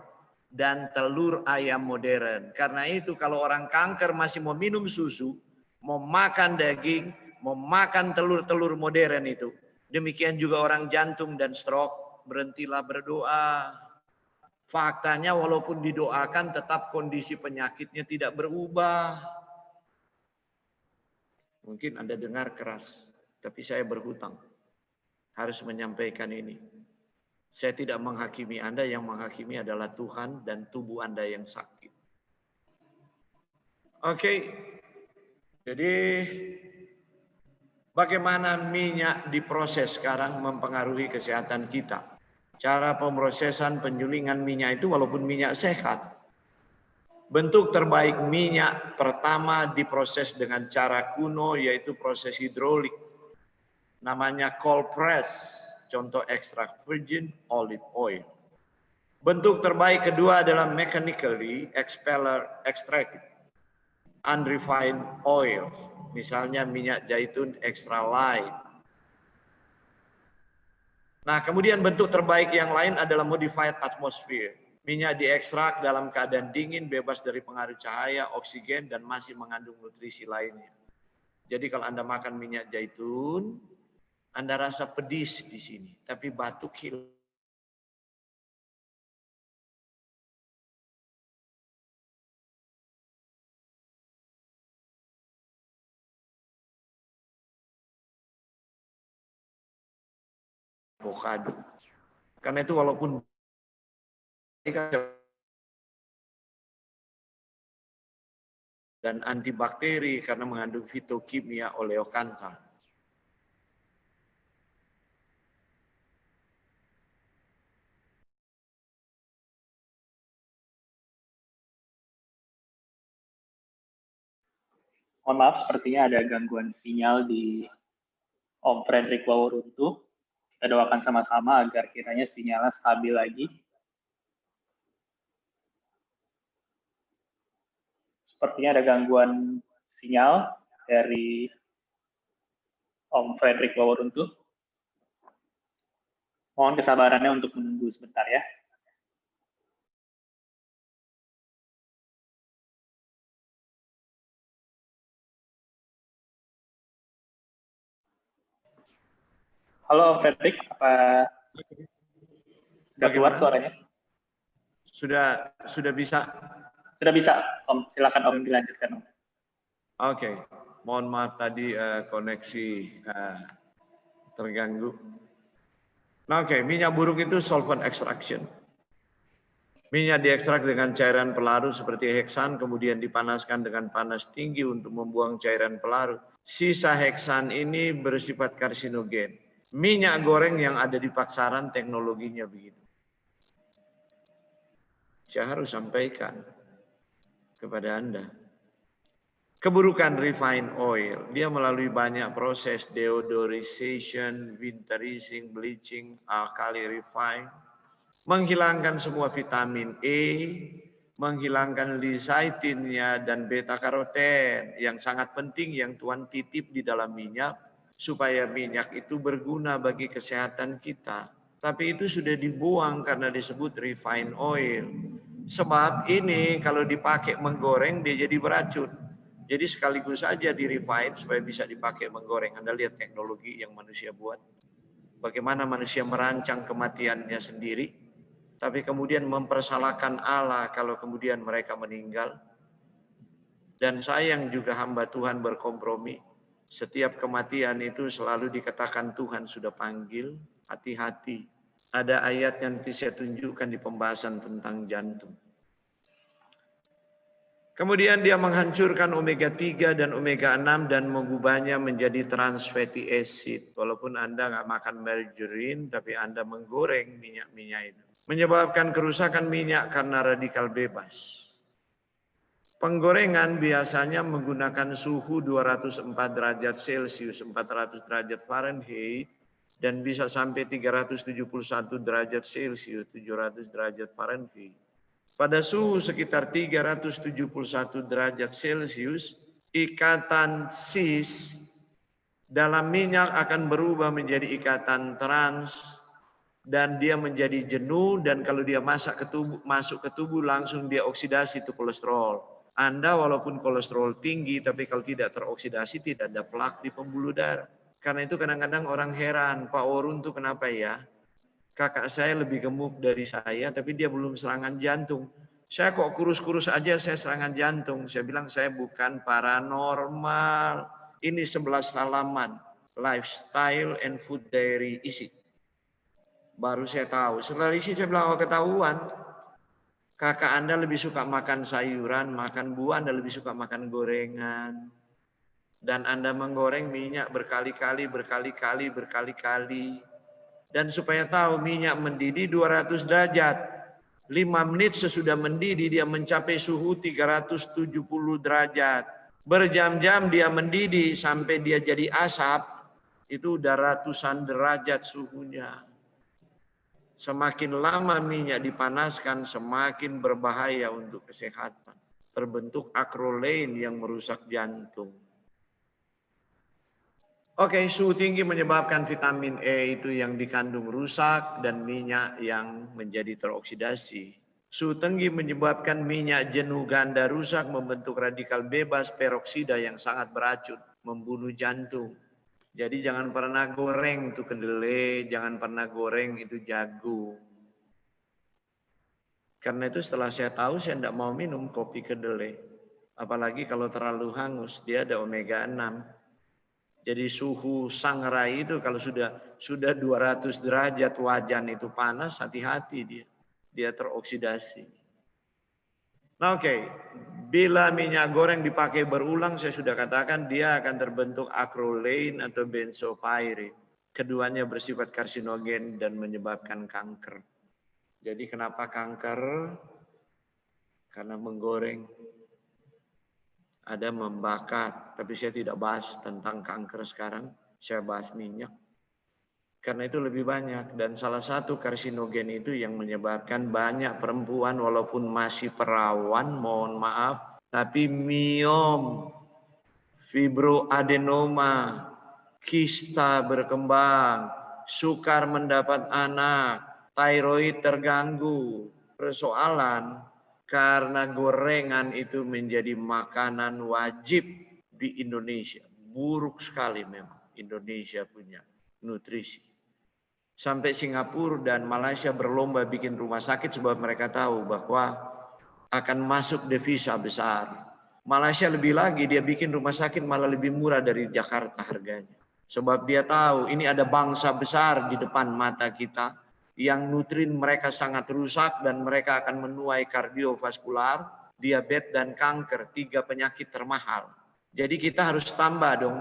dan telur ayam modern. Karena itu kalau orang kanker masih mau minum susu, mau makan daging, mau makan telur-telur modern itu. Demikian juga orang jantung dan stroke, berhentilah berdoa. Faktanya walaupun didoakan tetap kondisi penyakitnya tidak berubah. Mungkin Anda dengar keras, tapi saya berhutang. Harus menyampaikan ini. Saya tidak menghakimi Anda, yang menghakimi adalah Tuhan dan tubuh Anda yang sakit. Oke, jadi bagaimana minyak diproses sekarang mempengaruhi kesehatan kita. Cara pemrosesan penyulingan minyak itu walaupun minyak sehat. Bentuk terbaik minyak pertama diproses dengan cara kuno yaitu proses hidrolik. Namanya cold press, contoh ekstrak virgin olive oil. Bentuk terbaik kedua adalah mechanically expeller extracted unrefined oil, misalnya minyak zaitun extra light. Nah, kemudian bentuk terbaik yang lain adalah modified atmosphere. Minyak diekstrak dalam keadaan dingin, bebas dari pengaruh cahaya, oksigen, dan masih mengandung nutrisi lainnya. Jadi kalau Anda makan minyak zaitun, Anda rasa pedis di sini, tapi batuk hilang. Avocado. Karena itu walaupun dan antibakteri karena mengandung fitokimia oleokantal. Mohon maaf, sepertinya ada gangguan sinyal di Om Frederick Waworuntu. Kita doakan sama-sama agar kiranya sinyalnya stabil lagi. Sepertinya ada gangguan sinyal dari Om Frederick Waworuntu. Mohon kesabarannya untuk menunggu sebentar ya. Halo Om Frederick, apa sudah keluar suaranya? Sudah bisa? Sudah bisa, Om. Silakan Om dilanjutkan, Om. Oke, mohon maaf tadi koneksi terganggu. Nah, oke, minyak buruk itu solvent extraction. Minyak diekstrak dengan cairan pelarut seperti heksan, kemudian dipanaskan dengan panas tinggi untuk membuang cairan pelarut. Sisa heksan ini bersifat karsinogen. Minyak goreng yang ada di pasaran teknologinya begitu. Saya harus sampaikan kepada Anda. Keburukan refined oil, dia melalui banyak proses deodorization, winterizing, bleaching, alkali refine, menghilangkan semua vitamin E, menghilangkan lecithinnya dan beta karoten yang sangat penting yang Tuhan titip di dalam minyak supaya minyak itu berguna bagi kesehatan kita. Tapi itu sudah dibuang karena disebut refined oil. Sebab ini kalau dipakai menggoreng dia jadi beracun. Jadi sekaligus saja di-refine supaya bisa dipakai menggoreng. Anda lihat teknologi yang manusia buat. Bagaimana manusia merancang kematiannya sendiri, tapi kemudian mempersalahkan Allah kalau kemudian mereka meninggal. Dan sayang juga hamba Tuhan berkompromi. Setiap kematian itu selalu dikatakan Tuhan sudah panggil, hati-hati. Ada ayat yang nanti saya tunjukkan di pembahasan tentang jantung. Kemudian dia menghancurkan omega 3 dan omega 6 dan mengubahnya menjadi trans fatty acid. Walaupun Anda nggak makan margarine, tapi Anda menggoreng minyak-minyak itu. Menyebabkan kerusakan minyak karena radikal bebas. Penggorengan biasanya menggunakan suhu 204 derajat Celcius, 400 derajat Fahrenheit, dan bisa sampai 371 derajat Celcius, 700 derajat Fahrenheit. Pada suhu sekitar 371 derajat Celcius, ikatan cis dalam minyak akan berubah menjadi ikatan trans dan dia menjadi jenuh, dan kalau dia masuk ke tubuh langsung dia oksidasi itu kolesterol. Anda walaupun kolesterol tinggi tapi kalau tidak teroksidasi tidak ada plak di pembuluh darah. Karena itu kadang-kadang orang heran, Pak Orun tuh kenapa ya? Kakak saya lebih gemuk dari saya, tapi dia belum serangan jantung. Saya kok kurus-kurus aja, saya serangan jantung. Saya bilang, saya bukan paranormal. Ini 11 halaman, Lifestyle and Food Diary isi. Baru saya tahu. Setelah isi, saya bilang, oh ketahuan. Kakak Anda lebih suka makan sayuran, makan buah, Anda lebih suka makan gorengan. Dan Anda menggoreng minyak berkali-kali. Dan supaya tahu minyak mendidih 200 derajat. 5 menit sesudah mendidih dia mencapai suhu 370 derajat. Berjam-jam dia mendidih sampai dia jadi asap. Itu udah ratusan derajat suhunya. Semakin lama minyak dipanaskan semakin berbahaya untuk kesehatan. Terbentuk acrolein yang merusak jantung. Oke, suhu tinggi menyebabkan vitamin E itu yang dikandung rusak dan minyak yang menjadi teroksidasi. Suhu tinggi menyebabkan minyak jenuh ganda rusak, membentuk radikal bebas peroksida yang sangat beracun, membunuh jantung. Jadi jangan pernah goreng itu kedelai, jangan pernah goreng itu jagung. Karena itu setelah saya tahu saya tidak mau minum kopi kedelai. Apalagi kalau terlalu hangus, dia ada omega 6. Jadi suhu sangrai itu kalau sudah 200 derajat wajan itu panas, hati-hati dia teroksidasi. Nah oke, bila minyak goreng dipakai berulang, saya sudah katakan dia akan terbentuk acrolein atau benzopyrene. Keduanya bersifat karsinogen dan menyebabkan kanker. Jadi kenapa kanker? Karena menggoreng. Ada membakar, tapi saya tidak bahas tentang kanker sekarang, saya bahas minyak. Karena itu lebih banyak, dan salah satu karsinogen itu yang menyebabkan banyak perempuan walaupun masih perawan, mohon maaf, tapi miom, fibroadenoma, kista berkembang, sukar mendapat anak, tiroid terganggu. Persoalan karena gorengan itu menjadi makanan wajib di Indonesia. Buruk sekali memang Indonesia punya nutrisi. Sampai Singapura dan Malaysia berlomba bikin rumah sakit sebab mereka tahu bahwa akan masuk devisa besar. Malaysia lebih lagi, dia bikin rumah sakit malah lebih murah dari Jakarta harganya. Sebab dia tahu ini ada bangsa besar di depan mata kita yang nutrin mereka sangat rusak dan mereka akan menuai kardiovaskular, diabetes dan kanker, 3 penyakit termahal. Jadi kita harus tambah dong.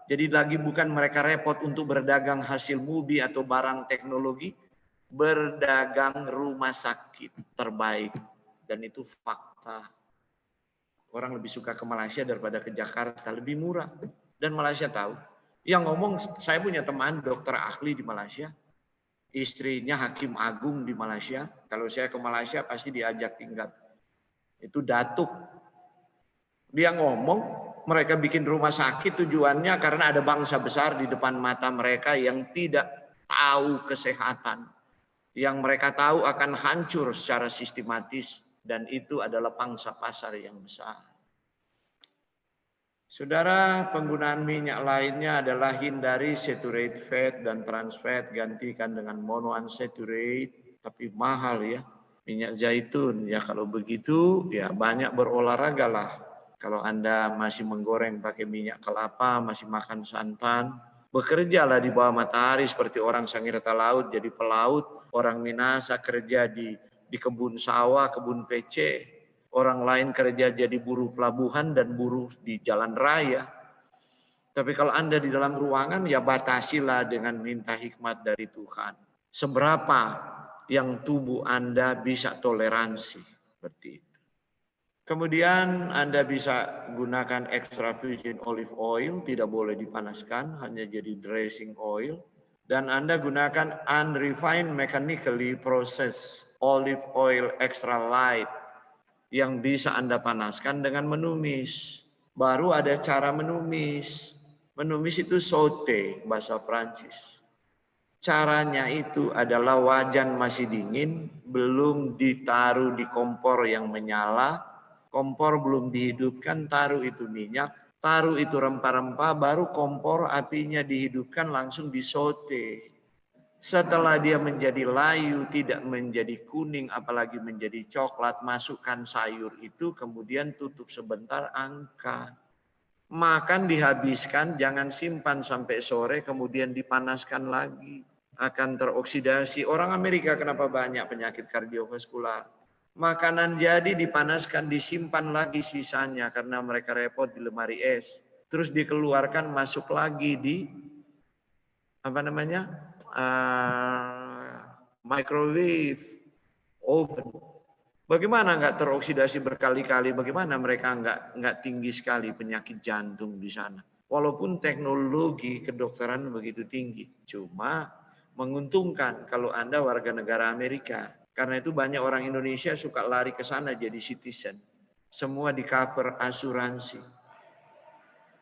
Jadi lagi bukan mereka repot untuk berdagang hasil mubi atau barang teknologi, berdagang rumah sakit terbaik. Dan itu fakta. Orang lebih suka ke Malaysia daripada ke Jakarta, lebih murah. Dan Malaysia tahu. Yang ngomong, saya punya teman dokter ahli di Malaysia. Istrinya hakim agung di Malaysia. Kalau saya ke Malaysia pasti diajak tinggal. Itu datuk. Dia ngomong, mereka bikin rumah sakit tujuannya karena ada bangsa besar di depan mata mereka yang tidak tahu kesehatan. Yang mereka tahu akan hancur secara sistematis. Dan itu adalah pangsa pasar yang besar. Saudara, penggunaan minyak lainnya adalah hindari saturated fat dan trans fat, gantikan dengan monounsaturated, tapi mahal ya. Minyak zaitun, ya kalau begitu ya banyak berolahraga lah. Kalau Anda masih menggoreng pakai minyak kelapa, masih makan santan, bekerjalah di bawah matahari seperti orang Sangiranata Laut, jadi pelaut, orang Minahasa kerja di kebun sawah, kebun PC, orang lain kerja jadi buruh pelabuhan dan buruh di jalan raya. Tapi kalau Anda di dalam ruangan, ya batasilah dengan minta hikmat dari Tuhan. Seberapa yang tubuh Anda bisa toleransi, seperti itu. Kemudian Anda bisa gunakan extra virgin olive oil, tidak boleh dipanaskan, hanya jadi dressing oil. Dan Anda gunakan unrefined mechanically processed olive oil extra light yang bisa Anda panaskan dengan menumis. Baru ada cara menumis. Menumis itu saute, bahasa Prancis. Caranya itu adalah wajan masih dingin, belum ditaruh di kompor yang menyala, kompor belum dihidupkan, taruh itu minyak, taruh itu rempah-rempah, baru kompor apinya dihidupkan langsung disote. Setelah dia menjadi layu, tidak menjadi kuning, apalagi menjadi coklat, masukkan sayur itu, kemudian tutup sebentar, angkat. Makan dihabiskan, jangan simpan sampai sore, kemudian dipanaskan lagi. Akan teroksidasi. Orang Amerika kenapa banyak penyakit kardiovaskular? Makanan jadi dipanaskan, disimpan lagi sisanya karena mereka repot di lemari es. Terus dikeluarkan, masuk lagi di microwave oven. Bagaimana nggak teroksidasi berkali-kali? Bagaimana mereka nggak tinggi sekali penyakit jantung di sana? Walaupun teknologi kedokteran begitu tinggi, cuma menguntungkan kalau Anda warga negara Amerika. Karena itu banyak orang Indonesia suka lari ke sana jadi citizen. Semua di cover asuransi.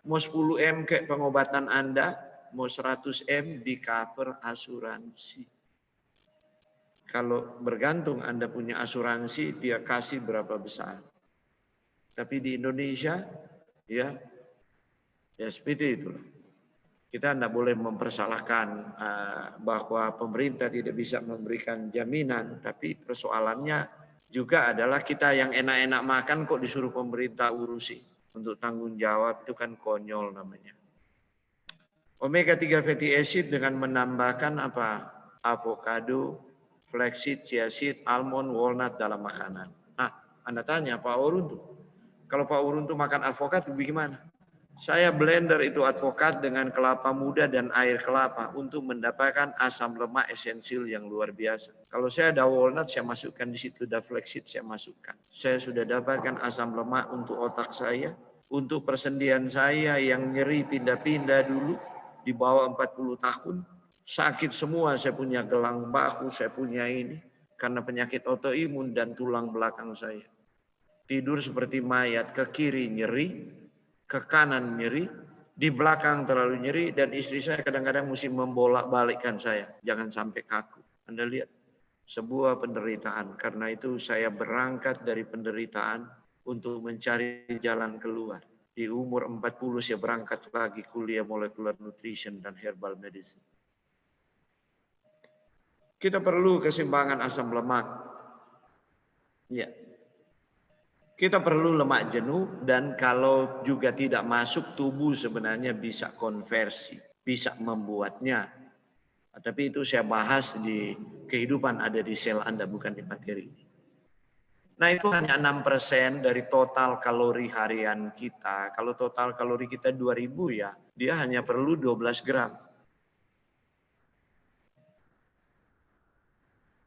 Mau 10 M kayak pengobatan Anda, mau 100 M di cover asuransi. Kalau bergantung Anda punya asuransi, dia kasih berapa besar. Tapi di Indonesia, ya seperti itulah. Kita tidak boleh mempersalahkan bahwa pemerintah tidak bisa memberikan jaminan, tapi persoalannya juga adalah kita yang enak-enak makan kok disuruh pemerintah urusi. Untuk tanggung jawab itu kan konyol namanya. Omega 3 fatty acid dengan menambahkan apa? Avocado, flaxseed, chia seed, almond, walnut dalam makanan. Nah, Anda tanya Pak Uruntu, kalau Pak Uruntu makan alpukat bagaimana? Saya blender itu alpukat dengan kelapa muda dan air kelapa untuk mendapatkan asam lemak esensial yang luar biasa. Kalau saya ada walnut, saya masukkan di situ, ada flaxseed, saya masukkan. Saya sudah dapatkan asam lemak untuk otak saya, untuk persendian saya yang nyeri pindah-pindah dulu di bawah 40 tahun. Sakit semua, saya punya gelang bahu, saya punya ini. Karena penyakit autoimun dan tulang belakang saya. Tidur seperti mayat, ke kiri nyeri, ke kanan nyeri, di belakang terlalu nyeri, dan istri saya kadang-kadang mesti membolak-balikkan saya. Jangan sampai kaku. Anda lihat, sebuah penderitaan. Karena itu saya berangkat dari penderitaan untuk mencari jalan keluar. Di umur 40 saya berangkat lagi kuliah molecular nutrition dan herbal medicine. Kita perlu keseimbangan asam lemak. Ya. Kita perlu lemak jenuh, dan kalau juga tidak masuk, tubuh sebenarnya bisa konversi, bisa membuatnya. Tapi itu saya bahas di kehidupan ada di sel Anda, bukan di materi. Nah, itu hanya 6% dari total kalori harian kita. Kalau total kalori kita 2000 ya, dia hanya perlu 12 gram.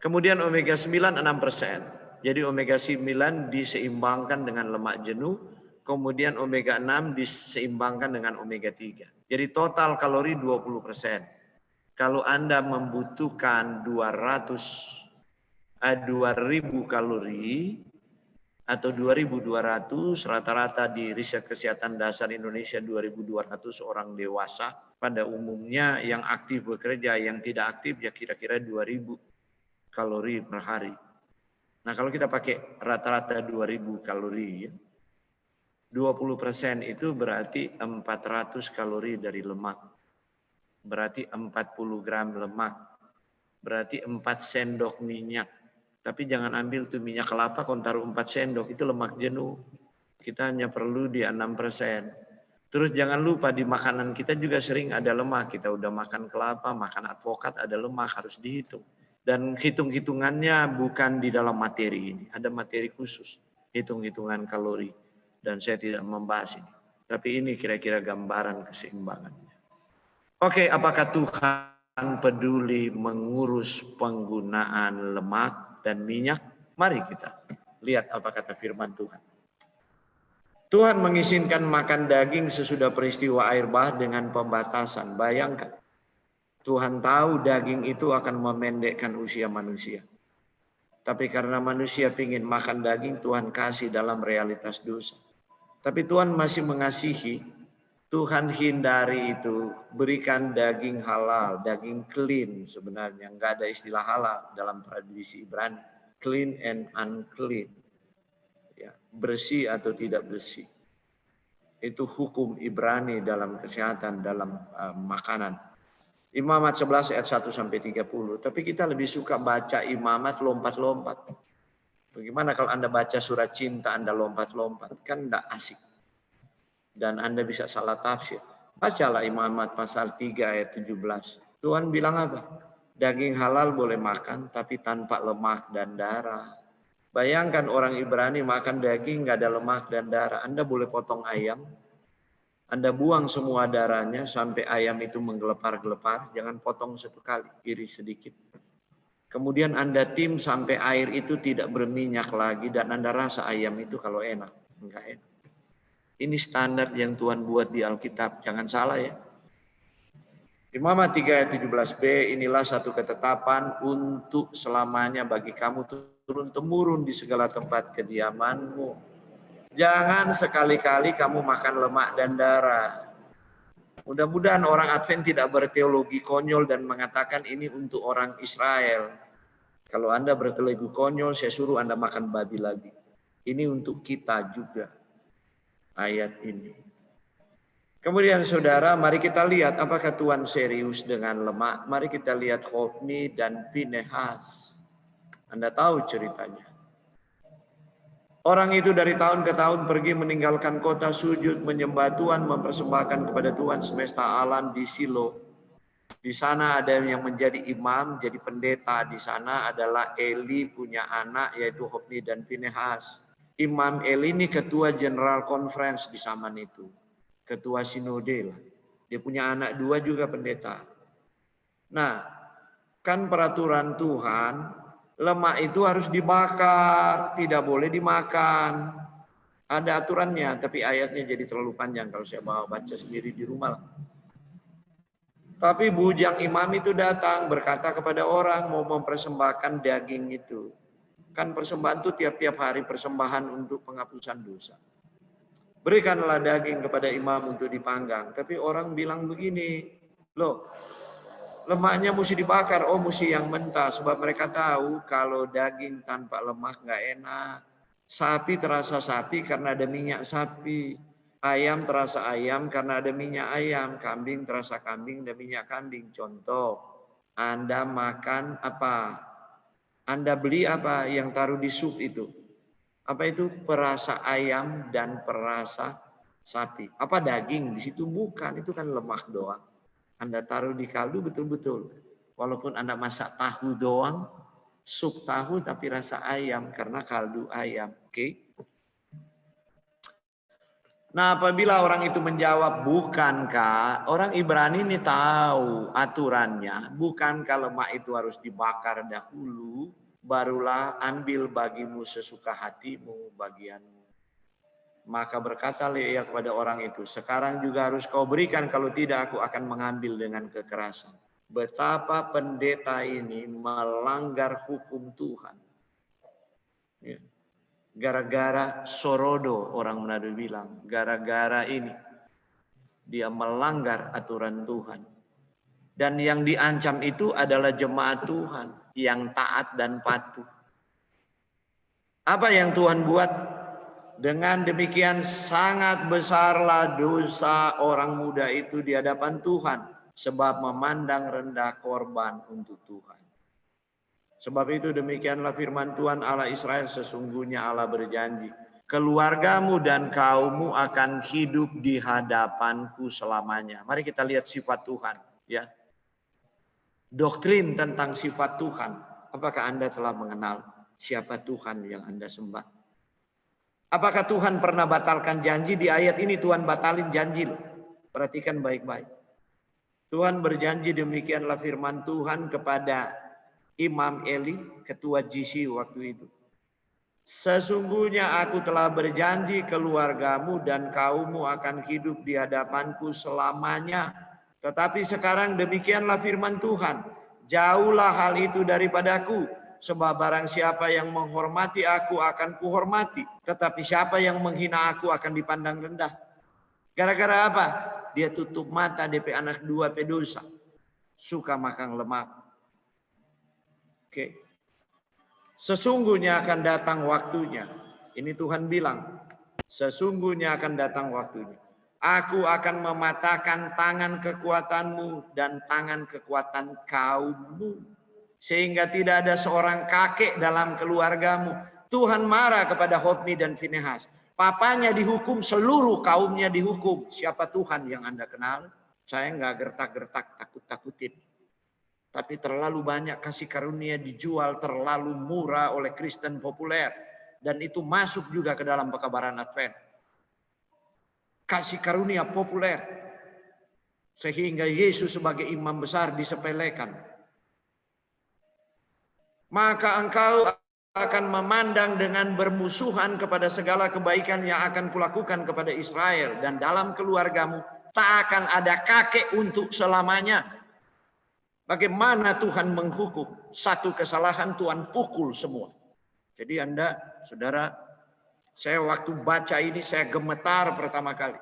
Kemudian omega 9 6%. Jadi omega 9 diseimbangkan dengan lemak jenuh, kemudian omega 6 diseimbangkan dengan omega 3. Jadi total kalori 20%. Kalau Anda membutuhkan 2000 kalori atau 2200, rata-rata di riset kesehatan dasar Indonesia 2200 orang dewasa pada umumnya, yang aktif bekerja, yang tidak aktif ya kira-kira 2000 kalori per hari. Nah, kalau kita pakai rata-rata 2000 kalori, ya, 20% itu berarti 400 kalori dari lemak. Berarti 40 gram lemak. Berarti 4 sendok minyak. Tapi jangan ambil tuh minyak kelapa kalau taruh 4 sendok, itu lemak jenuh. Kita hanya perlu dia 6%. Terus jangan lupa di makanan kita juga sering ada lemak. Kita udah makan kelapa, makan advokat, ada lemak, harus dihitung. Dan hitung-hitungannya bukan di dalam materi ini. Ada materi khusus, hitung-hitungan kalori. Dan saya tidak membahas ini. Tapi ini kira-kira gambaran keseimbangannya. Oke, apakah Tuhan peduli mengurus penggunaan lemak dan minyak? Mari kita lihat apa kata firman Tuhan. Tuhan mengizinkan makan daging sesudah peristiwa air bah dengan pembatasan. Bayangkan, Tuhan tahu daging itu akan memendekkan usia manusia. Tapi karena manusia ingin makan daging, Tuhan kasih dalam realitas dosa. Tapi Tuhan masih mengasihi, Tuhan hindari itu, berikan daging halal, daging clean sebenarnya. Enggak ada istilah halal dalam tradisi Ibrani. Clean and unclean. Ya, bersih atau tidak bersih. Itu hukum Ibrani dalam kesehatan, dalam makanan. Imamat 11 ayat 1-30. Tapi kita lebih suka baca Imamat lompat-lompat. Bagaimana kalau Anda baca surat cinta, Anda lompat-lompat? Kan tidak asik. Dan Anda bisa salah tafsir. Bacalah Imamat pasal 3 ayat 17. Tuhan bilang apa? Daging halal boleh makan, tapi tanpa lemak dan darah. Bayangkan orang Ibrani makan daging, nggak ada lemak dan darah. Anda boleh potong ayam. Anda buang semua darahnya sampai ayam itu menggelepar-gelepar. Jangan potong satu kali, iris sedikit. Kemudian Anda tim sampai air itu tidak berminyak lagi dan Anda rasa ayam itu kalau enak. Enggak enak. Ini standar yang Tuhan buat di Alkitab. Jangan salah ya. Imamat 3 ayat 17b, inilah satu ketetapan untuk selamanya bagi kamu turun-temurun di segala tempat kediamanmu. Jangan sekali-kali kamu makan lemak dan darah. Mudah-mudahan orang Advent tidak berteologi konyol dan mengatakan ini untuk orang Israel. Kalau Anda berteologi konyol, saya suruh Anda makan babi lagi. Ini untuk kita juga. Ayat ini. Kemudian saudara, mari kita lihat apakah Tuhan serius dengan lemak. Mari kita lihat Hofni dan Pinehas. Anda tahu ceritanya. Orang itu dari tahun ke tahun pergi meninggalkan kota, sujud, menyembah Tuhan, mempersembahkan kepada Tuhan semesta alam di Silo. Di sana ada yang menjadi imam, jadi pendeta. Di sana adalah Eli punya anak yaitu Hofni dan Pinehas. Imam Eli ini ketua General Conference di zaman itu. Ketua sinode lah. Dia punya anak 2 juga pendeta. Nah, kan peraturan Tuhan, lemak itu harus dibakar, tidak boleh dimakan. Ada aturannya, tapi ayatnya jadi terlalu panjang kalau saya baca sendiri di rumah lah. Tapi bujang imam itu datang berkata kepada orang mau mempersembahkan daging itu. Kan persembahan itu tiap-tiap hari persembahan untuk penghapusan dosa. Berikanlah daging kepada imam untuk dipanggang. Tapi orang bilang begini, loh, lemaknya mesti dibakar, oh mesti yang mentah. Sebab mereka tahu kalau daging tanpa lemak nggak enak. Sapi terasa sapi karena ada minyak sapi. Ayam terasa ayam karena ada minyak ayam. Kambing terasa kambing dan minyak kambing. Contoh, Anda makan apa? Anda beli apa yang taruh di sup itu? Apa itu? Perasa ayam dan perasa sapi. Apa daging? Di situ bukan, itu kan lemak doang. Anda taruh di kaldu betul-betul. Walaupun Anda masak tahu doang, sup tahu tapi rasa ayam karena kaldu ayam. Oke? Nah, apabila orang itu menjawab, bukankah orang Ibrani ini tahu aturannya, bukankah lemak itu harus dibakar dahulu, barulah ambil bagimu sesuka hatimu bagianmu. Maka berkata Lea kepada orang itu, sekarang juga harus kau berikan, kalau tidak aku akan mengambil dengan kekerasan. Betapa pendeta ini melanggar hukum Tuhan. Ya. Gara-gara sorodo, orang Manado bilang, gara-gara ini dia melanggar aturan Tuhan. Dan yang diancam itu adalah jemaat Tuhan yang taat dan patuh. Apa yang Tuhan buat? Dengan demikian sangat besarlah dosa orang muda itu di hadapan Tuhan, sebab memandang rendah korban untuk Tuhan. Sebab itu demikianlah firman Tuhan Allah Israel, sesungguhnya Allah berjanji, keluargamu dan kaummu akan hidup di hadapanku selamanya. Mari kita lihat sifat Tuhan, ya. Doktrin tentang sifat Tuhan. Apakah Anda telah mengenal siapa Tuhan yang Anda sembah? Apakah Tuhan pernah batalkan janji? Di ayat ini Tuhan batalin janji loh. Perhatikan baik-baik. Tuhan berjanji, demikianlah firman Tuhan kepada Imam Eli, ketua GC waktu itu. Sesungguhnya aku telah berjanji keluargamu dan kaummu akan hidup di hadapanku selamanya. Tetapi sekarang demikianlah firman Tuhan. Jauhlah hal itu daripadaku. Sebab barang siapa yang menghormati aku akan kuhormati. Tetapi siapa yang menghina aku akan dipandang rendah. Gara-gara apa? Dia tutup mata DP anak dua pedosa. Suka makan lemak. Oke. Sesungguhnya akan datang waktunya. Ini Tuhan bilang. Sesungguhnya akan datang waktunya. Aku akan mematahkan tangan kekuatanmu dan tangan kekuatan kaummu. Sehingga tidak ada seorang kakek dalam keluargamu. Tuhan marah kepada Hofni dan Finehas. Papanya dihukum, seluruh kaumnya dihukum. Siapa Tuhan yang Anda kenal? Saya nggak gertak-gertak, takut-takutin. Tapi terlalu banyak kasih karunia dijual terlalu murah oleh Kristen populer. Dan itu masuk juga ke dalam pekabaran Advent. Kasih karunia populer. Sehingga Yesus sebagai imam besar disepelekan. Maka engkau akan memandang dengan bermusuhan kepada segala kebaikan yang akan kulakukan kepada Israel. Dan dalam keluargamu tak akan ada kakek untuk selamanya. Bagaimana Tuhan menghukum? Satu kesalahan Tuhan pukul semua. Jadi Anda, saudara, saya waktu baca ini saya gemetar pertama kali.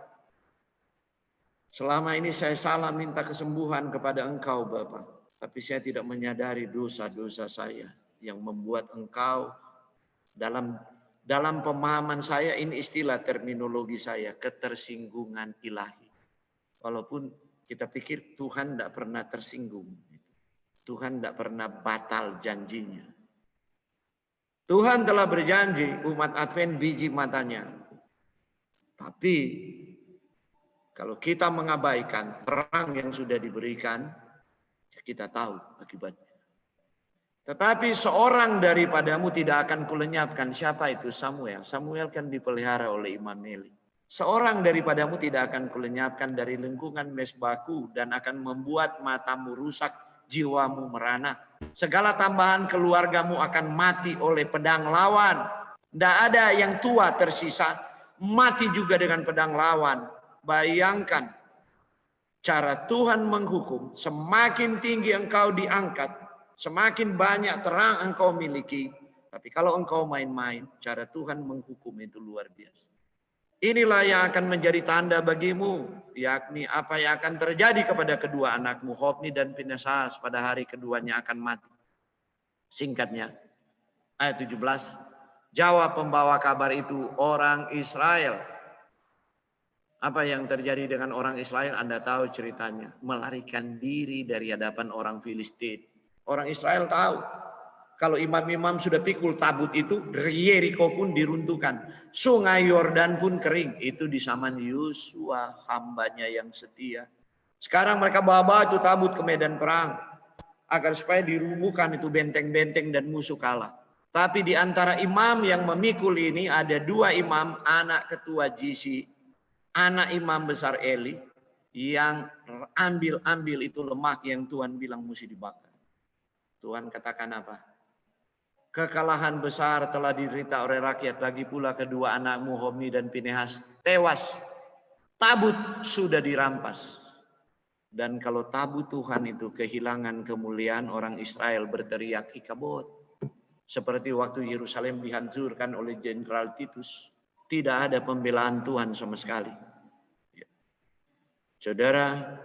Selama ini saya salah minta kesembuhan kepada engkau Bapa. Tapi saya tidak menyadari dosa-dosa saya yang membuat engkau dalam pemahaman saya, ini istilah terminologi saya, ketersinggungan ilahi. Walaupun kita pikir Tuhan tidak pernah tersinggung. Tuhan tidak pernah batal janjinya. Tuhan telah berjanji umat Advent biji matanya. Tapi kalau kita mengabaikan terang yang sudah diberikan, kita tahu akibatnya. Tetapi seorang daripadamu tidak akan kulenyapkan. Siapa itu? Samuel. Samuel kan dipelihara oleh Imam Eli. Seorang daripadamu tidak akan kulenyapkan dari lingkungan mesbahku dan akan membuat matamu rusak, jiwamu merana. Segala tambahan keluargamu akan mati oleh pedang lawan. Tidak ada yang tua tersisa. Mati juga dengan pedang lawan. Bayangkan cara Tuhan menghukum. Semakin tinggi engkau diangkat, semakin banyak terang engkau miliki. Tapi kalau engkau main-main, cara Tuhan menghukum itu luar biasa. Inilah yang akan menjadi tanda bagimu, yakni apa yang akan terjadi kepada kedua anakmu, Hofni dan Finehas, pada hari keduanya akan mati. Singkatnya, ayat 17, jawab pembawa kabar itu orang Israel. Apa yang terjadi dengan orang Israel? Anda tahu ceritanya. Melarikan diri dari hadapan orang Filistin. Orang Israel tahu. Kalau imam-imam sudah pikul tabut itu, Yeriko pun diruntuhkan. Sungai Yordan pun kering. Itu di zaman Yosua, hambanya yang setia. Sekarang mereka bawa itu tabut ke medan perang. Agar supaya dirumuhkan itu benteng-benteng dan musuh kalah. Tapi di antara imam yang memikul ini ada dua imam, anak ketua GC, anak imam besar Eli, yang ambil itu lemak yang Tuhan bilang mesti dibakar. Tuhan katakan apa? Kekalahan besar telah diderita oleh rakyat, lagi pula kedua anakmu Hofni dan Finehas tewas. Tabut sudah dirampas. Dan kalau tabut Tuhan itu kehilangan kemuliaan, orang Israel berteriak Ikabod. Seperti waktu Yerusalem dihancurkan oleh Jenderal Titus. Tidak ada pembelaan Tuhan sama sekali. Saudara,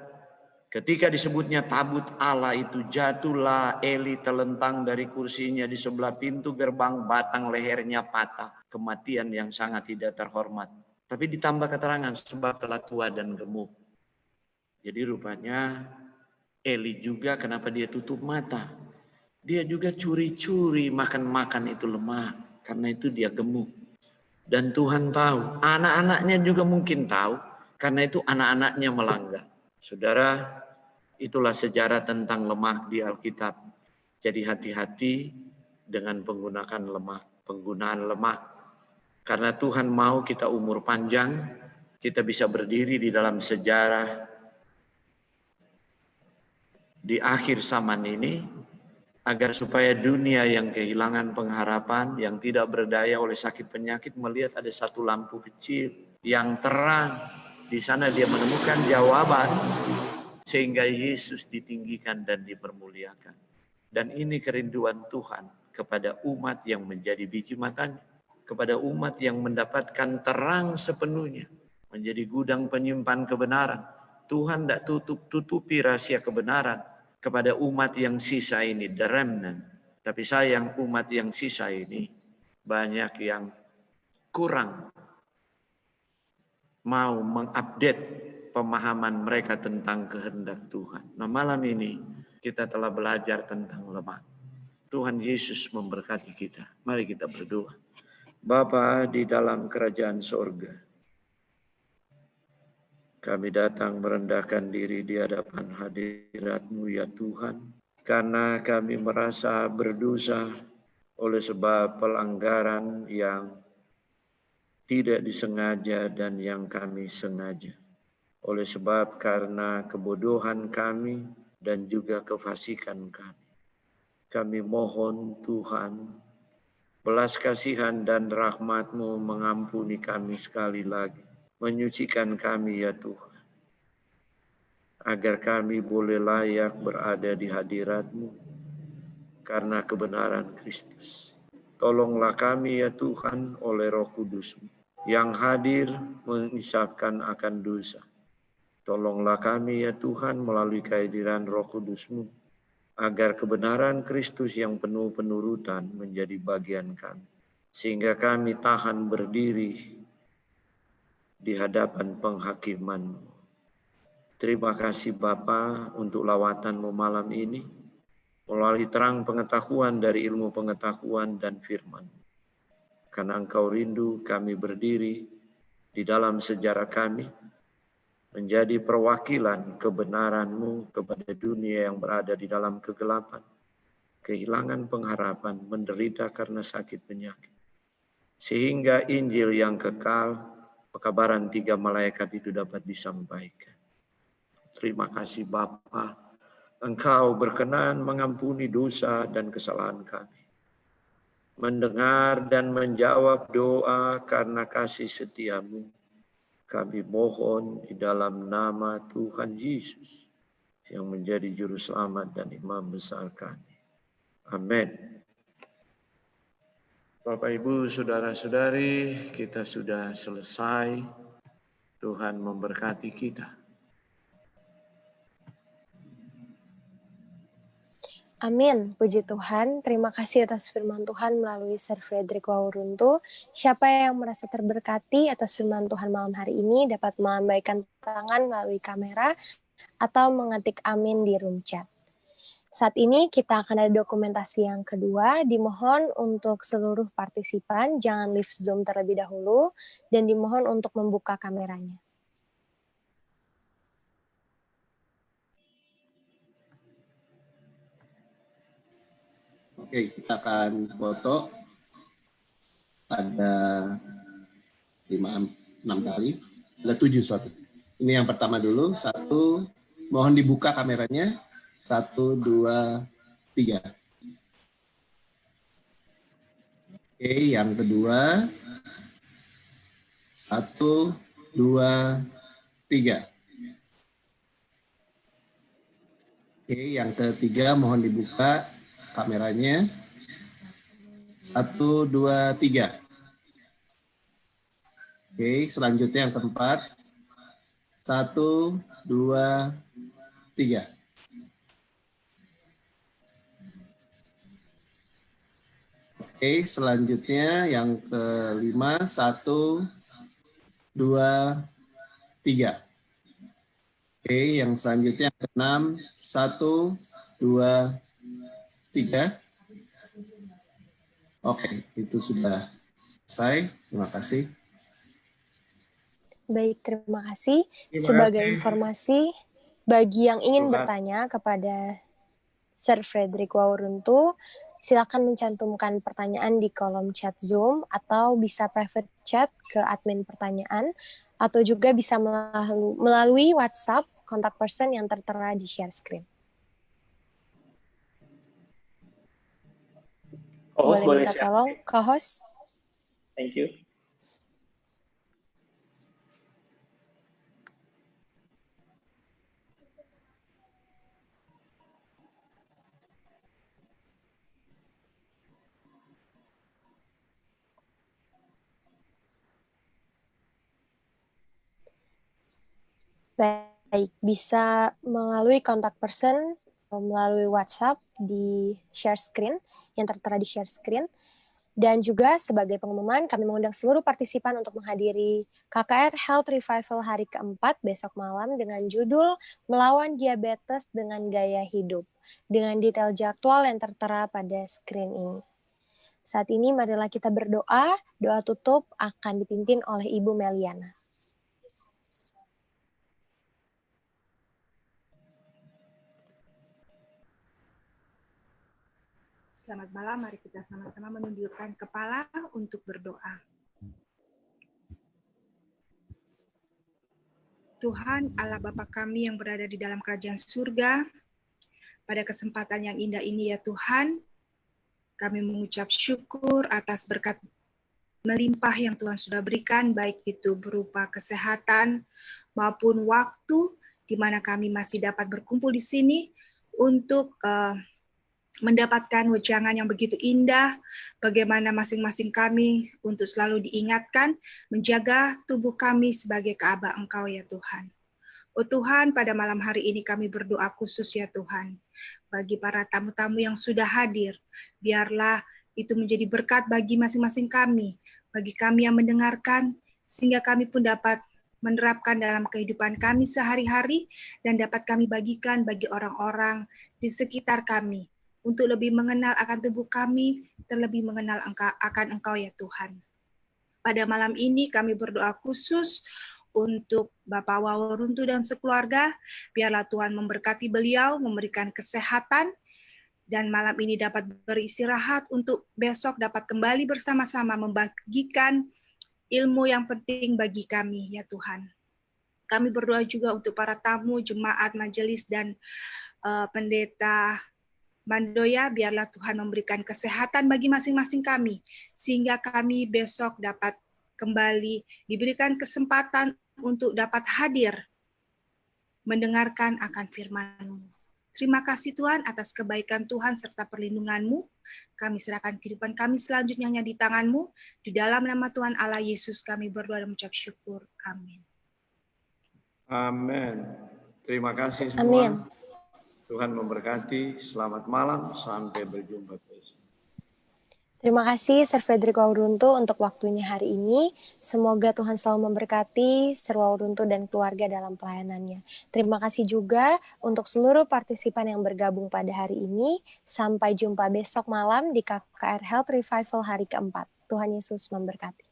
Ketika disebutnya tabut Allah itu, jatuhlah Eli terlentang dari kursinya di sebelah pintu gerbang, batang lehernya patah. Kematian yang sangat tidak terhormat. Tapi ditambah keterangan sebab telah tua dan gemuk. Jadi rupanya Eli juga kenapa dia tutup mata? Dia juga curi-curi makan-makan itu lemak. Karena itu dia gemuk. Dan Tuhan tahu, anak-anaknya juga mungkin tahu. Karena itu anak-anaknya melanggar. Saudara, itulah sejarah tentang lemak di Alkitab. Jadi hati-hati dengan penggunaan lemak. Karena Tuhan mau kita umur panjang, kita bisa berdiri di dalam sejarah di akhir zaman ini, agar supaya dunia yang kehilangan pengharapan, yang tidak berdaya oleh sakit penyakit, melihat ada satu lampu kecil yang terang. Di sana dia menemukan jawaban, sehingga Yesus ditinggikan dan dipermuliakan. Dan ini kerinduan Tuhan kepada umat yang menjadi biji matanya, kepada umat yang mendapatkan terang sepenuhnya, menjadi gudang penyimpan kebenaran. Tuhan tidak tutupi rahasia kebenaran kepada umat yang sisa ini, the remnant. Tapi sayang, umat yang sisa ini banyak yang kurang mau mengupdate pemahaman mereka tentang kehendak Tuhan. Nah, malam ini kita telah belajar tentang lemak. Tuhan Yesus memberkati kita. Mari kita berdoa. Bapa di dalam kerajaan sorga, kami datang merendahkan diri di hadapan hadirat-Mu ya Tuhan. Karena kami merasa berdosa oleh sebab pelanggaran yang tidak disengaja dan yang kami sengaja. Oleh sebab karena kebodohan kami dan juga kefasikan kami. Kami mohon Tuhan, belas kasihan dan rahmat-Mu mengampuni kami sekali lagi. Menyucikan kami ya Tuhan. Agar kami boleh layak berada di hadirat-Mu. Karena kebenaran Kristus. Tolonglah kami ya Tuhan oleh Roh Kudus-Mu. Yang hadir mengisahkan akan dosa. Tolonglah kami ya Tuhan melalui kehadiran Roh Kudus-Mu, agar kebenaran Kristus yang penuh penurutan menjadi bagian kami. Sehingga kami tahan berdiri di hadapan penghakiman-Mu. Terima kasih Bapa untuk lawatan-Mu malam ini, melalui terang pengetahuan dari ilmu pengetahuan dan firman. Karena Engkau rindu kami berdiri di dalam sejarah kami, menjadi perwakilan kebenaran-Mu kepada dunia yang berada di dalam kegelapan, kehilangan pengharapan, menderita karena sakit penyakit. Sehingga Injil yang kekal, pekabaran 3 malaikat itu dapat disampaikan. Terima kasih Bapa, Engkau berkenan mengampuni dosa dan kesalahan kami. Mendengar dan menjawab doa karena kasih setia-Mu. Kami mohon di dalam nama Tuhan Yesus yang menjadi juru selamat dan imam besar kami. Amin. Bapak, Ibu, saudara-saudari, kita sudah selesai. Tuhan memberkati kita. Amin, puji Tuhan. Terima kasih atas firman Tuhan melalui Sir Frederick Wauruntu. Siapa yang merasa terberkati atas firman Tuhan malam hari ini dapat melambaikan tangan melalui kamera atau mengetik amin di room chat. Saat ini kita akan ada dokumentasi yang kedua. Dimohon untuk seluruh partisipan jangan leave Zoom terlebih dahulu dan dimohon untuk membuka kameranya. Oke, kita akan foto. Ada 5-6 kali. Ada 7 suatu. Ini yang pertama dulu. 1, mohon dibuka kameranya. 1, 2, 3. Oke, yang kedua. 1, 2, 3. Oke, yang ketiga mohon dibuka kameranya. 1, 2, 3. Oke, selanjutnya yang keempat. 1, 2, 3. Oke, selanjutnya yang kelima, 1, 2, 3. Oke, yang selanjutnya yang keenam, 1, 2, 3. Oke, itu sudah selesai. Terima kasih. Baik, terima kasih. Terima Sebagai kasih. informasi, bagi yang ingin Tuhan. bertanya kepada Sir Frederick Wauruntu, silakan mencantumkan pertanyaan di kolom chat Zoom atau bisa private chat ke admin pertanyaan atau juga bisa melalui WhatsApp kontak person yang tertera di share screen. Co-host boleh Boleh minta share. tolong co-host? Thank you. Baik, bisa melalui kontak person, melalui WhatsApp di share screen, yang tertera di share screen. Dan juga sebagai pengumuman, kami mengundang seluruh partisipan untuk menghadiri KKR Health Revival hari keempat besok malam dengan judul Melawan Diabetes dengan Gaya Hidup, dengan detail jadwal yang tertera pada screen ini. Saat ini marilah kita berdoa, doa tutup akan dipimpin oleh Ibu Meliana. Selamat malam, mari kita sama-sama menundukkan kepala untuk berdoa. Tuhan Allah Bapa kami yang berada di dalam kerajaan surga, pada kesempatan yang indah ini ya Tuhan, kami mengucap syukur atas berkat melimpah yang Tuhan sudah berikan, baik itu berupa kesehatan maupun waktu di mana kami masih dapat berkumpul di sini untuk mendapatkan wejangan yang begitu indah, bagaimana masing-masing kami untuk selalu diingatkan, menjaga tubuh kami sebagai keaba Engkau ya Tuhan. Oh Tuhan, pada malam hari ini kami berdoa khusus ya Tuhan, bagi para tamu-tamu yang sudah hadir, biarlah itu menjadi berkat bagi masing-masing kami, bagi kami yang mendengarkan, sehingga kami pun dapat menerapkan dalam kehidupan kami sehari-hari, dan dapat kami bagikan bagi orang-orang di sekitar kami, untuk lebih mengenal akan tubuh kami, terlebih mengenal akan Engkau ya Tuhan. Pada malam ini kami berdoa khusus untuk Bapak Wauruntu dan sekeluarga, biarlah Tuhan memberkati beliau, memberikan kesehatan, dan malam ini dapat beristirahat untuk besok dapat kembali bersama-sama membagikan ilmu yang penting bagi kami ya Tuhan. Kami berdoa juga untuk para tamu, jemaat, majelis, dan pendeta Mandoya, biarlah Tuhan memberikan kesehatan bagi masing-masing kami, sehingga kami besok dapat kembali diberikan kesempatan untuk dapat hadir, mendengarkan akan firman-Mu. Terima kasih Tuhan atas kebaikan Tuhan serta perlindungan-Mu. Kami serahkan kehidupan kami selanjutnya hanya di tangan-Mu. Di dalam nama Tuhan Allah Yesus kami berdoa dan mengucap syukur. Amin. Amin. Terima kasih semua. Amin. Tuhan memberkati. Selamat malam. Sampai berjumpa besok. Terima kasih Sir Frederick Wauruntu untuk waktunya hari ini. Semoga Tuhan selalu memberkati Sir Wauruntu dan keluarga dalam pelayanannya. Terima kasih juga untuk seluruh partisipan yang bergabung pada hari ini. Sampai jumpa besok malam di KKR Health Revival hari keempat. Tuhan Yesus memberkati.